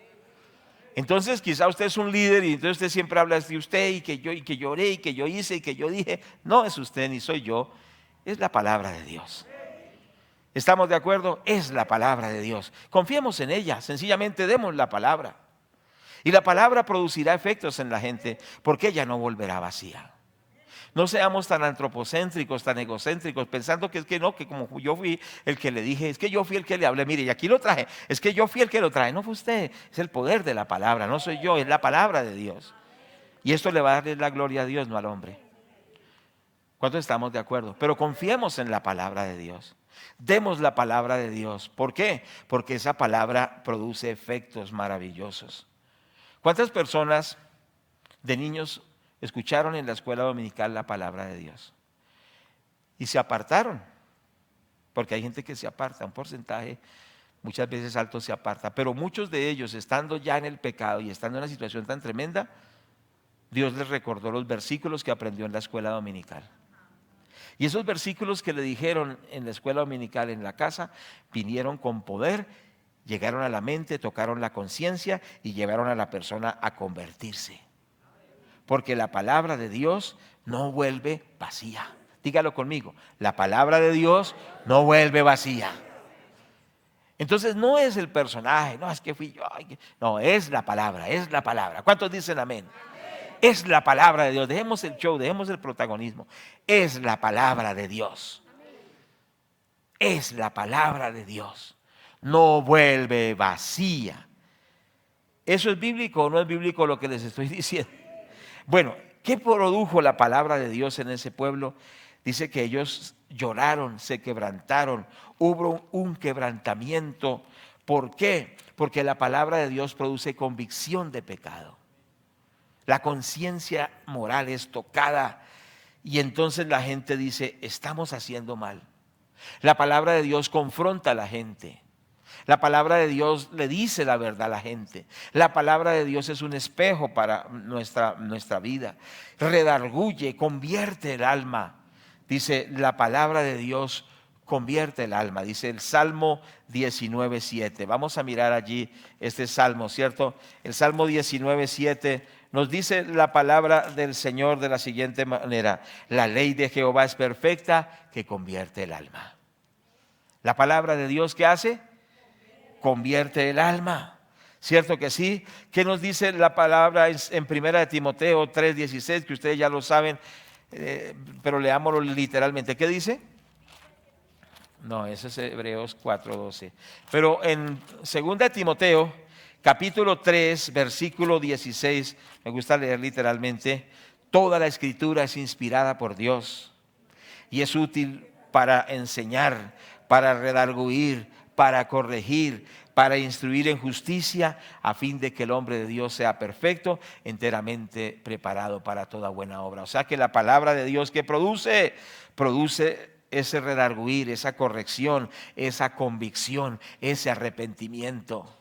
Entonces quizá usted es un líder y entonces usted siempre habla de usted y que yo oré y que yo hice y que yo dije. No es usted ni soy yo, es la palabra de Dios. ¿Estamos de acuerdo? Es la palabra de Dios. Confiemos en ella, sencillamente demos la palabra. Y la palabra producirá efectos en la gente porque ella no volverá vacía. No seamos tan antropocéntricos, tan egocéntricos, pensando que es que no, que como yo fui el que le dije, es que yo fui el que le hablé, mire, y aquí lo traje, es que yo fui el que lo traje. No fue usted, es el poder de la palabra, no soy yo, es la palabra de Dios. Y esto le va a darle la gloria a Dios, no al hombre. ¿Cuántos estamos de acuerdo? Pero confiemos en la palabra de Dios. Demos la palabra de Dios. ¿Por qué? Porque esa palabra produce efectos maravillosos. ¿Cuántas personas de niños escucharon en la escuela dominical la palabra de Dios y se apartaron? Porque hay gente que se aparta, un porcentaje muchas veces alto se aparta, pero muchos de ellos, estando ya en el pecado y estando en una situación tan tremenda, Dios les recordó los versículos que aprendió en la escuela dominical. Y esos versículos que le dijeron en la escuela dominical en la casa vinieron con poder, llegaron a la mente, tocaron la conciencia y llevaron a la persona a convertirse. Porque la palabra de Dios no vuelve vacía. Dígalo conmigo, la palabra de Dios no vuelve vacía. Entonces no es el personaje, no es que fui yo, no, es la palabra, es la palabra. ¿Cuántos dicen amén? Es la palabra de Dios. Dejemos el show, dejemos el protagonismo. Es la palabra de Dios. Es la palabra de Dios. No vuelve vacía. ¿Eso es bíblico o no es bíblico lo que les estoy diciendo? Bueno, ¿qué produjo la palabra de Dios en ese pueblo? Dice que ellos lloraron, se quebrantaron, hubo un quebrantamiento. ¿Por qué? Porque la palabra de Dios produce convicción de pecado. La conciencia moral es tocada y entonces la gente dice, estamos haciendo mal. La palabra de Dios confronta a la gente. La palabra de Dios le dice la verdad a la gente. La palabra de Dios es un espejo para nuestra vida. Redarguye, convierte el alma. Dice, la palabra de Dios convierte el alma. Dice el Salmo 19:7. Vamos a mirar allí este salmo, ¿cierto? El Salmo 19:7 nos dice la palabra del Señor de la siguiente manera: la ley de Jehová es perfecta, que convierte el alma. La palabra de Dios, ¿qué hace? Convierte el alma. ¿Cierto que sí? ¿Qué nos dice la palabra en 1 Timoteo 3:16? Que ustedes ya lo saben, pero leámoslo literalmente. ¿Qué dice? No, ese es Hebreos 4:12. Pero en 2 Timoteo, capítulo 3, versículo 16, me gusta leer literalmente: toda la escritura es inspirada por Dios y es útil para enseñar, para redarguir, para corregir, para instruir en justicia, a fin de que el hombre de Dios sea perfecto, enteramente preparado para toda buena obra. O sea que la palabra de Dios, ¿qué produce? Produce ese redarguir, esa corrección, esa convicción, ese arrepentimiento.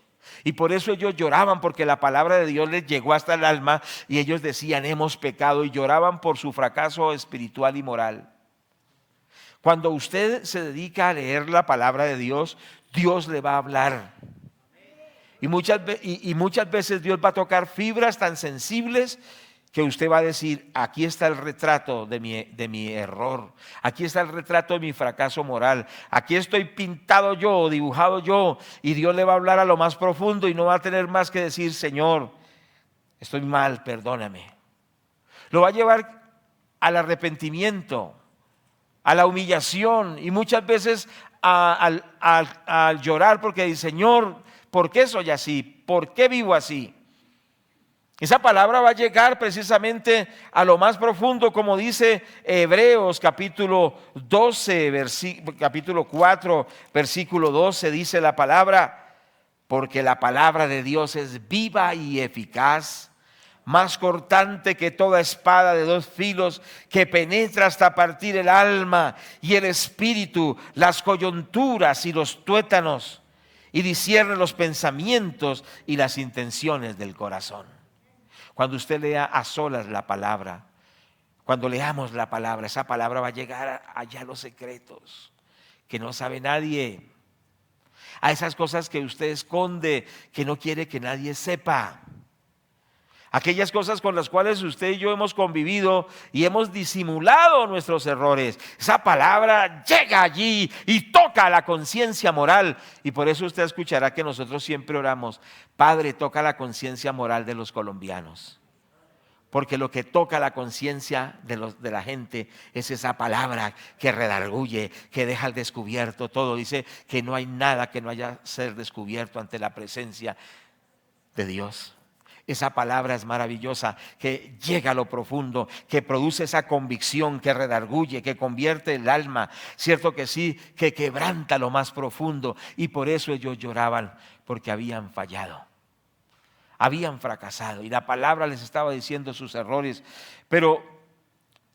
Y por eso ellos lloraban, porque la palabra de Dios les llegó hasta el alma y ellos decían, hemos pecado, y lloraban por su fracaso espiritual y moral. Cuando usted se dedica a leer la palabra de Dios, Dios le va a hablar. Y muchas veces Dios va a tocar fibras tan sensibles que usted va a decir, aquí está el retrato de mi error, aquí está el retrato de mi fracaso moral, aquí estoy pintado yo, dibujado yo, y Dios le va a hablar a lo más profundo y no va a tener más que decir, Señor, estoy mal, perdóname. Lo va a llevar al arrepentimiento, a la humillación, y muchas veces al llorar porque dice, Señor, ¿por qué soy así? ¿Por qué vivo así? Esa palabra va a llegar precisamente a lo más profundo, como dice Hebreos capítulo 12, capítulo 4, versículo 12, dice la palabra, porque la palabra de Dios es viva y eficaz, más cortante que toda espada de dos filos, que penetra hasta partir el alma y el espíritu, las coyunturas y los tuétanos, y discierne los pensamientos y las intenciones del corazón. Cuando usted lea a solas la palabra, cuando leamos la palabra, esa palabra va a llegar allá a los secretos que no sabe nadie, a esas cosas que usted esconde, que no quiere que nadie sepa, aquellas cosas con las cuales usted y yo hemos convivido y hemos disimulado nuestros errores. Esa palabra llega allí y toca la conciencia moral, y por eso usted escuchará que nosotros siempre oramos, Padre, toca la conciencia moral de los colombianos, porque lo que toca la conciencia de la gente es esa palabra que redarguye, que deja al descubierto todo. Dice que no hay nada que no haya ser descubierto ante la presencia de Dios. Esa palabra es maravillosa, que llega a lo profundo, que produce esa convicción, que redarguye, que convierte el alma, cierto que sí, que quebranta lo más profundo. Y por eso ellos lloraban, porque habían fallado, habían fracasado, y la palabra les estaba diciendo sus errores. Pero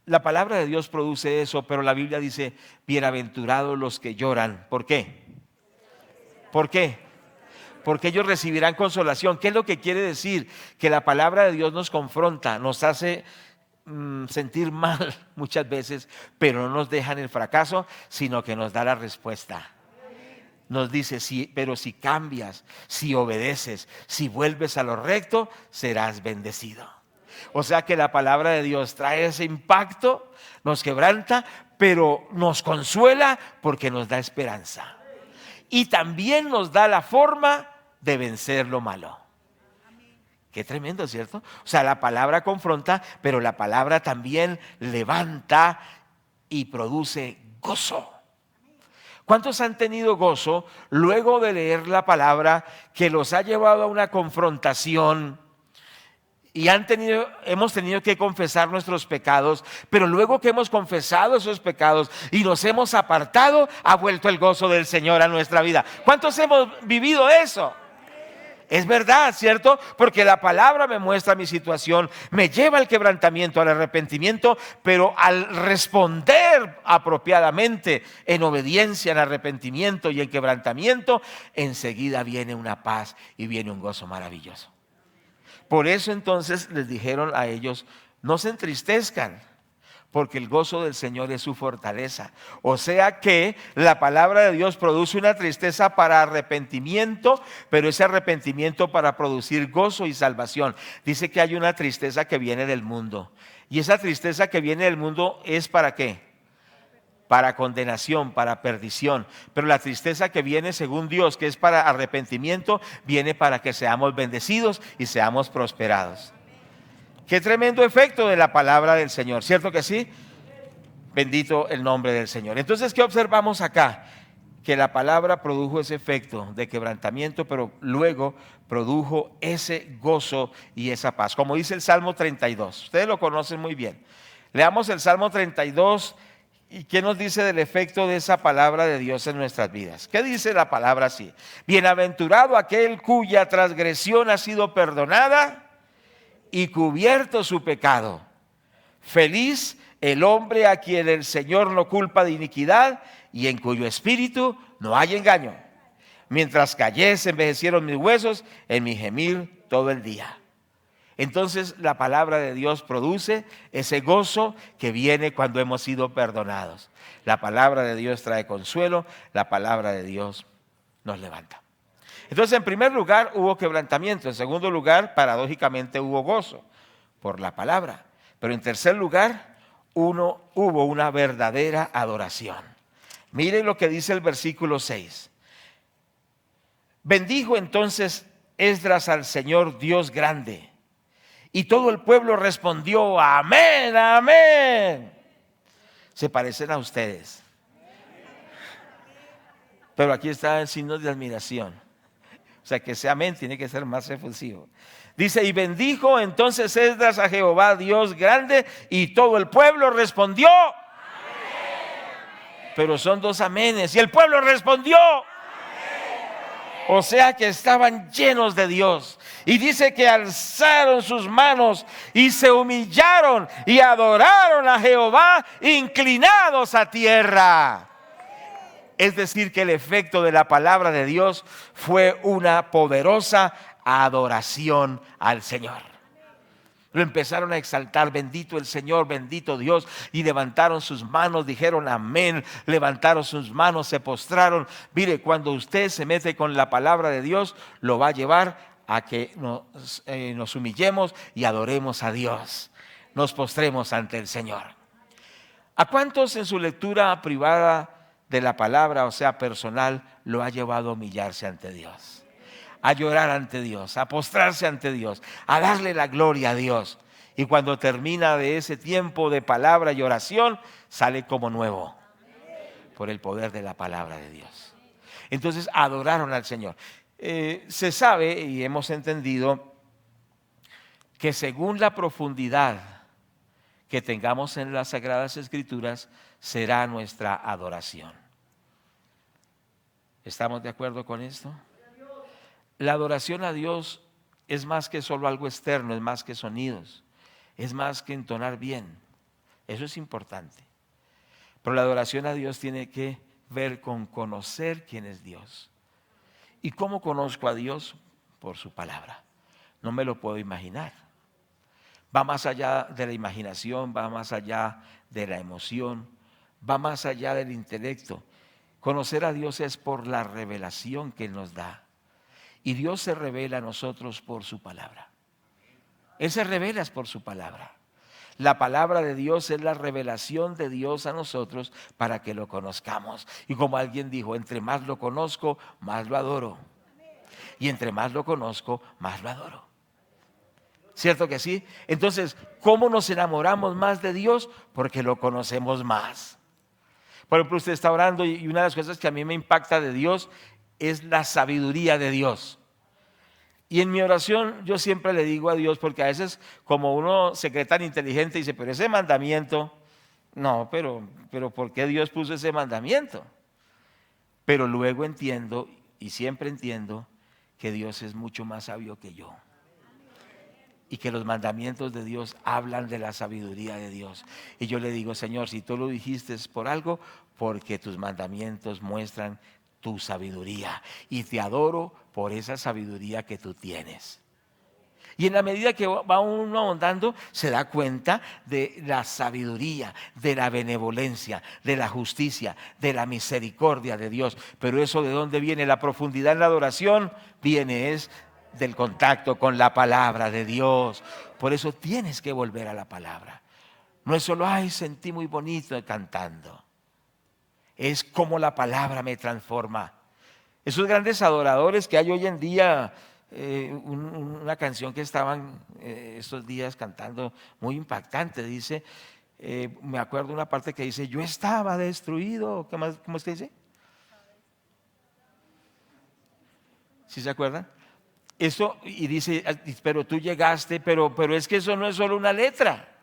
la palabra de Dios produce eso, pero la Biblia dice, bienaventurados los que lloran. ¿Por qué? ¿Por qué? Porque ellos recibirán consolación. ¿Qué es lo que quiere decir? Que la palabra de Dios nos confronta, nos hace sentir mal muchas veces, pero no nos deja en el fracaso, sino que nos da la respuesta. Nos dice, sí, pero si cambias, si obedeces, si vuelves a lo recto, serás bendecido. O sea que la palabra de Dios trae ese impacto, nos quebranta, pero nos consuela porque nos da esperanza. Y también nos da la forma de vencer lo malo. Qué tremendo, ¿cierto? O sea, la palabra confronta, pero la palabra también levanta y produce gozo. ¿Cuántos han tenido gozo luego de leer la palabra que los ha llevado a una confrontación y hemos tenido que confesar nuestros pecados, pero luego que hemos confesado esos pecados y nos hemos apartado, ha vuelto el gozo del Señor a nuestra vida. ¿Cuántos hemos vivido eso? Es verdad, ¿cierto? Porque la palabra me muestra mi situación, me lleva al quebrantamiento, al arrepentimiento, pero al responder apropiadamente en obediencia, en arrepentimiento y en quebrantamiento, enseguida viene una paz y viene un gozo maravilloso. Por eso entonces les dijeron a ellos, no se entristezcan, porque el gozo del Señor es su fortaleza. O sea que la palabra de Dios produce una tristeza para arrepentimiento, pero ese arrepentimiento para producir gozo y salvación. Dice que hay una tristeza que viene del mundo. Y esa tristeza que viene del mundo es ¿para qué? Para condenación, para perdición. Pero la tristeza que viene según Dios, que es para arrepentimiento, viene para que seamos bendecidos y seamos prosperados. Qué tremendo efecto de la palabra del Señor, ¿cierto que sí? Bendito el nombre del Señor. Entonces, ¿qué observamos acá? Que la palabra produjo ese efecto de quebrantamiento, pero luego produjo ese gozo y esa paz. Como dice el Salmo 32, ustedes lo conocen muy bien. Leamos el Salmo 32 y ¿qué nos dice del efecto de esa palabra de Dios en nuestras vidas? ¿Qué dice la palabra así? Bienaventurado aquel cuya transgresión ha sido perdonada y cubierto su pecado. Feliz el hombre a quien el Señor no culpa de iniquidad y en cuyo espíritu no hay engaño. Mientras callé se envejecieron mis huesos en mi gemir todo el día. Entonces la palabra de Dios produce ese gozo que viene cuando hemos sido perdonados. La palabra de Dios trae consuelo, la palabra de Dios nos levanta. Entonces, en primer lugar hubo quebrantamiento, en segundo lugar, paradójicamente hubo gozo por la palabra, pero en tercer lugar hubo una verdadera adoración. Miren lo que dice el versículo 6. Bendijo entonces Esdras al Señor Dios grande, y todo el pueblo respondió, amén, amén. Se parecen a ustedes, pero aquí está el signo de admiración. O sea, que ese amén tiene que ser más efusivo. Dice, y bendijo entonces Esdras a Jehová Dios grande, y todo el pueblo respondió. Amén. Pero son dos amenes, y el pueblo respondió. Amén. O sea que estaban llenos de Dios. Y dice que alzaron sus manos y se humillaron y adoraron a Jehová inclinados a tierra. Es decir, que el efecto de la palabra de Dios fue una poderosa adoración al Señor. Lo empezaron a exaltar, bendito el Señor, bendito Dios, y levantaron sus manos, dijeron amén, levantaron sus manos, se postraron. Mire, cuando usted se mete con la palabra de Dios, lo va a llevar a que nos humillemos y adoremos a Dios, nos postremos ante el Señor. ¿A cuántos en su lectura privada de la palabra, o sea personal, lo ha llevado a humillarse ante Dios, a llorar ante Dios, a postrarse ante Dios, a darle la gloria a Dios? Y cuando termina de ese tiempo de palabra y oración, sale como nuevo por el poder de la palabra de Dios. Entonces adoraron al Señor. Se sabe y hemos entendido que según la profundidad que tengamos en las Sagradas Escrituras, será nuestra adoración. ¿Estamos de acuerdo con esto? La adoración a Dios es más que solo algo externo, es más que sonidos, es más que entonar bien. Eso es importante. Pero la adoración a Dios tiene que ver con conocer quién es Dios. ¿Y cómo conozco a Dios? Por su palabra. No me lo puedo imaginar. Va más allá de la imaginación, va más allá de la emoción, va más allá del intelecto. Conocer a Dios es por la revelación que Él nos da. Y Dios se revela a nosotros por su palabra. Él se revela por su palabra. La palabra de Dios es la revelación de Dios a nosotros para que lo conozcamos. Y como alguien dijo, entre más lo conozco, más lo adoro. Y entre más lo conozco, más lo adoro. ¿Cierto que sí? Entonces, ¿cómo nos enamoramos más de Dios? Porque lo conocemos más. Por ejemplo, usted está orando y una de las cosas que a mí me impacta de Dios es la sabiduría de Dios. Y en mi oración yo siempre le digo a Dios, porque a veces como uno se cree tan inteligente, dice, pero ese mandamiento, no, pero ¿por qué Dios puso ese mandamiento? Pero luego entiendo, y siempre entiendo, que Dios es mucho más sabio que yo. Y que los mandamientos de Dios hablan de la sabiduría de Dios. Y yo le digo, Señor, si tú lo dijiste es por algo, porque tus mandamientos muestran tu sabiduría. Y te adoro por esa sabiduría que tú tienes. Y en la medida que va uno ahondando, se da cuenta de la sabiduría, de la benevolencia, de la justicia, de la misericordia de Dios. Pero eso, ¿de dónde viene? La profundidad en la adoración viene es del contacto con la palabra de Dios. Por eso tienes que volver a la palabra. No es solo, ay, sentí muy bonito cantando. Es como la palabra me transforma. Esos grandes adoradores que hay hoy en día, una canción que estaban estos días cantando muy impactante, dice, me acuerdo una parte que dice, yo estaba destruido. ¿Qué más? ¿Cómo es que dice? ¿Sí se acuerdan? Eso, y dice, pero tú llegaste, pero es que eso no es solo una letra.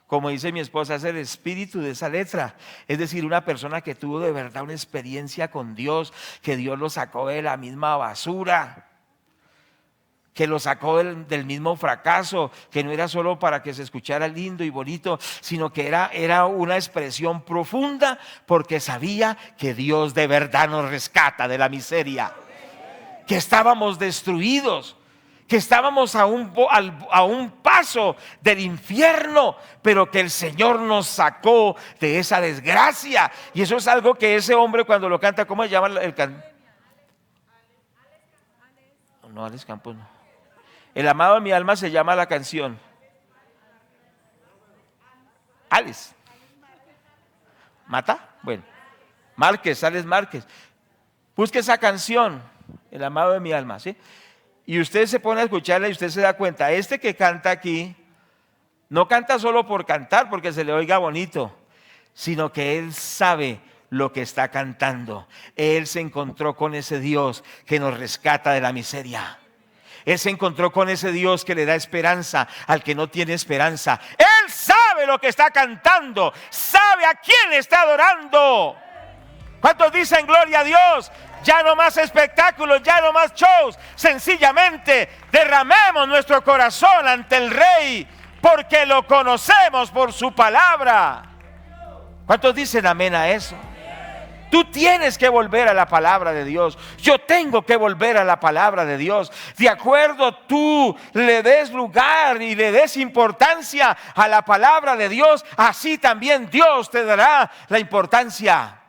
Como dice mi esposa, es el espíritu de esa letra. Es decir, una persona que tuvo de verdad una experiencia con Dios, que Dios lo sacó de la misma basura, que lo sacó del mismo fracaso, que no era solo para que se escuchara lindo y bonito, sino que era una expresión profunda, porque sabía que Dios de verdad nos rescata de la miseria, que estábamos destruidos, que estábamos a un paso del infierno, pero que el Señor nos sacó de esa desgracia. Y eso es algo que ese hombre cuando lo canta, ¿cómo se llama el cantante? No, Alex Campos no. El amado de mi alma se llama la canción. Alex. ¿Mata? Bueno. Márquez, Alex Márquez. Busque esa canción, el amado de mi alma, ¿sí? Y usted se pone a escucharla y usted se da cuenta, este que canta aquí, no canta solo por cantar, porque se le oiga bonito, sino que él sabe lo que está cantando. Él se encontró con ese Dios que nos rescata de la miseria. Él se encontró con ese Dios que le da esperanza al que no tiene esperanza. Él sabe lo que está cantando, sabe a quién le está adorando. ¿Cuántos dicen gloria a Dios? Ya no más espectáculos, ya no más shows. Sencillamente derramemos nuestro corazón ante el Rey, porque lo conocemos por su palabra. ¿Cuántos dicen amén a eso? Tú tienes que volver a la palabra de Dios. Yo tengo que volver a la palabra de Dios. De acuerdo tú le des lugar y le des importancia a la palabra de Dios, así también Dios te dará la importancia.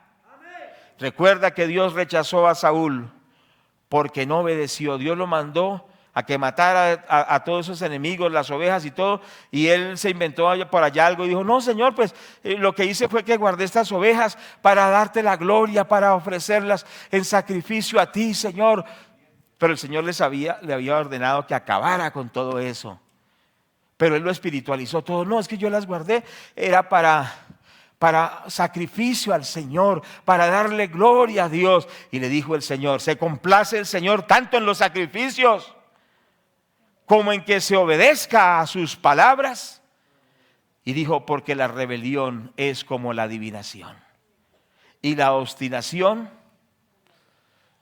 Recuerda que Dios rechazó a Saúl porque no obedeció. Dios lo mandó a que matara a todos esos enemigos, las ovejas y todo, y él se inventó por allá algo y dijo, no Señor, pues lo que hice fue que guardé estas ovejas para darte la gloria, para ofrecerlas en sacrificio a ti, Señor. Pero el Señor le había ordenado que acabara con todo eso. Pero él lo espiritualizó todo. No, es que yo las guardé, era para sacrificio al Señor, para darle gloria a Dios. Y le dijo el Señor, se complace el Señor tanto en los sacrificios como en que se obedezca a sus palabras. Y dijo, porque la rebelión es como la adivinación y la obstinación,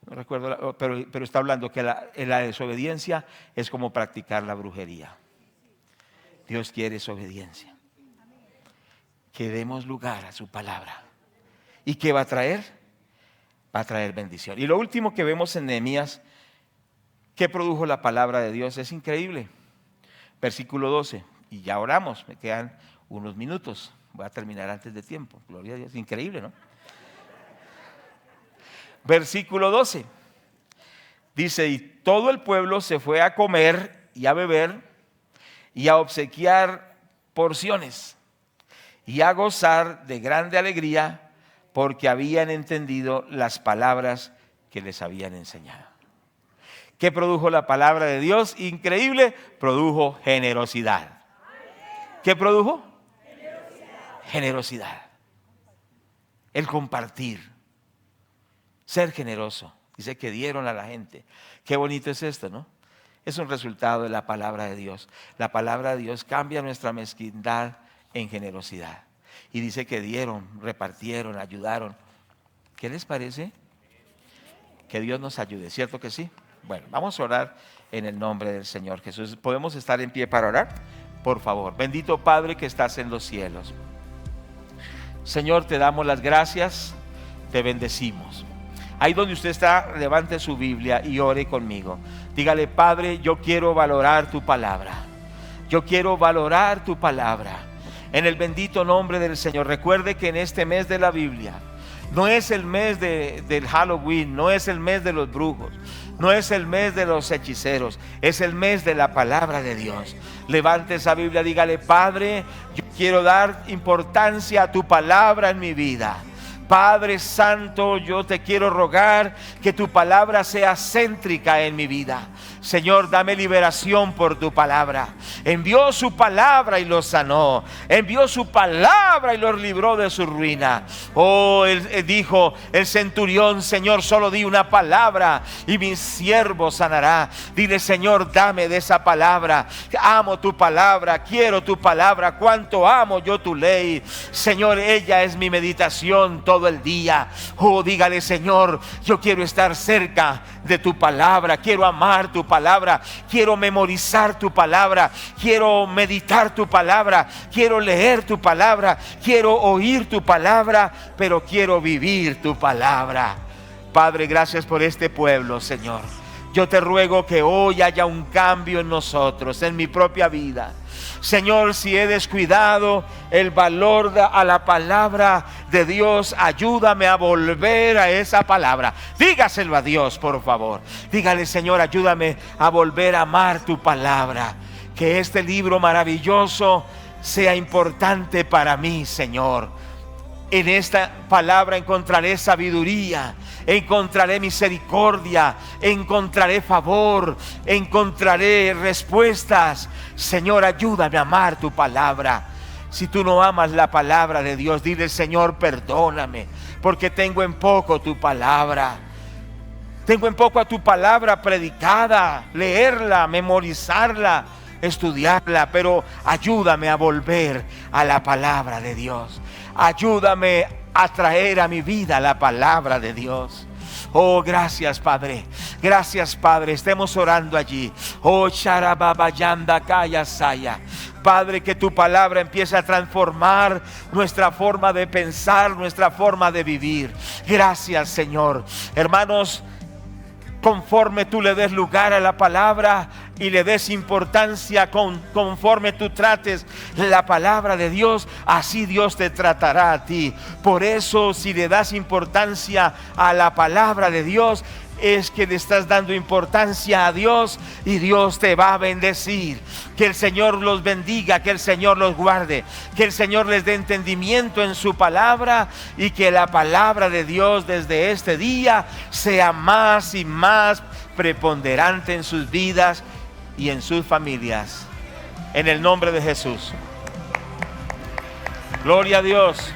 no recuerdo, pero está hablando que la desobediencia es como practicar la brujería. Dios quiere esa obediencia, que demos lugar a su palabra. ¿Y qué va a traer? Va a traer bendición. Y lo último que vemos en Nehemías, ¿qué produjo la palabra de Dios? Es increíble. Versículo 12, y ya oramos, me quedan unos minutos, voy a terminar antes de tiempo, gloria a Dios, increíble, ¿no? Versículo 12, dice, y todo el pueblo se fue a comer y a beber y a obsequiar porciones y a gozar de grande alegría, porque habían entendido las palabras que les habían enseñado. ¿Qué produjo la palabra de Dios? Increíble, produjo generosidad. ¿Qué produjo? Generosidad. El compartir, ser generoso. Dice que dieron a la gente. Qué bonito es esto, ¿no? Es un resultado de la palabra de Dios. La palabra de Dios cambia nuestra mezquindad en generosidad. Y dice que dieron, repartieron, ayudaron. ¿Qué les parece? Que Dios nos ayude, ¿cierto que sí? Bueno, vamos a orar en el nombre del Señor Jesús. ¿Podemos estar en pie para orar? Por favor. Bendito Padre que estás en los cielos. Señor, te damos las gracias, te bendecimos. Ahí donde usted está, levante su Biblia y ore conmigo. Dígale: Padre, yo quiero valorar tu palabra. Yo quiero valorar tu palabra. En el bendito nombre del Señor. Recuerde que en este mes de la Biblia no es el mes del Halloween, no es el mes de los brujos, no es el mes de los hechiceros, es el mes de la palabra de Dios. Levante esa Biblia, dígale: Padre, yo quiero dar importancia a tu palabra en mi vida. Padre Santo, yo te quiero rogar que tu palabra sea céntrica en mi vida. Señor, dame liberación por tu palabra. Envió su palabra y los sanó. Envió su palabra y los libró de su ruina. Oh, él dijo el centurión: Señor, solo di una palabra y mi siervo sanará. Dile: Señor, dame de esa palabra. Amo tu palabra, quiero tu palabra. Cuánto amo yo tu ley. Señor, ella es mi meditación todo el día. Oh, dígale: Señor, yo quiero estar cerca de tu palabra, quiero amar tu palabra, quiero memorizar tu palabra, quiero meditar tu palabra, quiero leer tu palabra, quiero oír tu palabra, pero quiero vivir tu palabra. Padre, gracias por este pueblo, Señor. Yo te ruego que hoy haya un cambio en nosotros, en mi propia vida. Señor, si he descuidado el valor a la palabra de Dios, ayúdame a volver a esa palabra. Dígaselo a Dios, por favor. Dígale: Señor, ayúdame a volver a amar tu palabra. Que este libro maravilloso sea importante para mí, Señor. En esta palabra encontraré sabiduría, encontraré misericordia, encontraré favor, encontraré respuestas. Señor, ayúdame a amar tu palabra. Si tú no amas la palabra de Dios, dile: Señor, perdóname, porque tengo en poco tu palabra. Tengo en poco a tu palabra predicada, leerla, memorizarla, estudiarla, pero ayúdame a volver a la palabra de Dios. Ayúdame a traer a mi vida la palabra de Dios. Oh, gracias, Padre. Gracias, Padre. Estemos orando allí. Oh, Sharababayanda Kaya Saya. Padre, que tu palabra empiece a transformar nuestra forma de pensar, nuestra forma de vivir. Gracias, Señor. Hermanos, conforme tú le des lugar a la palabra y le des importancia, conforme tú trates la palabra de Dios, así Dios te tratará a ti. Por eso, si le das importancia a la palabra de Dios, es que le estás dando importancia a Dios, y Dios te va a bendecir. Que el Señor los bendiga, que el Señor los guarde, que el Señor les dé entendimiento en su palabra, y que la palabra de Dios desde este día sea más y más preponderante en sus vidas y en sus familias. En el nombre de Jesús. Gloria a Dios.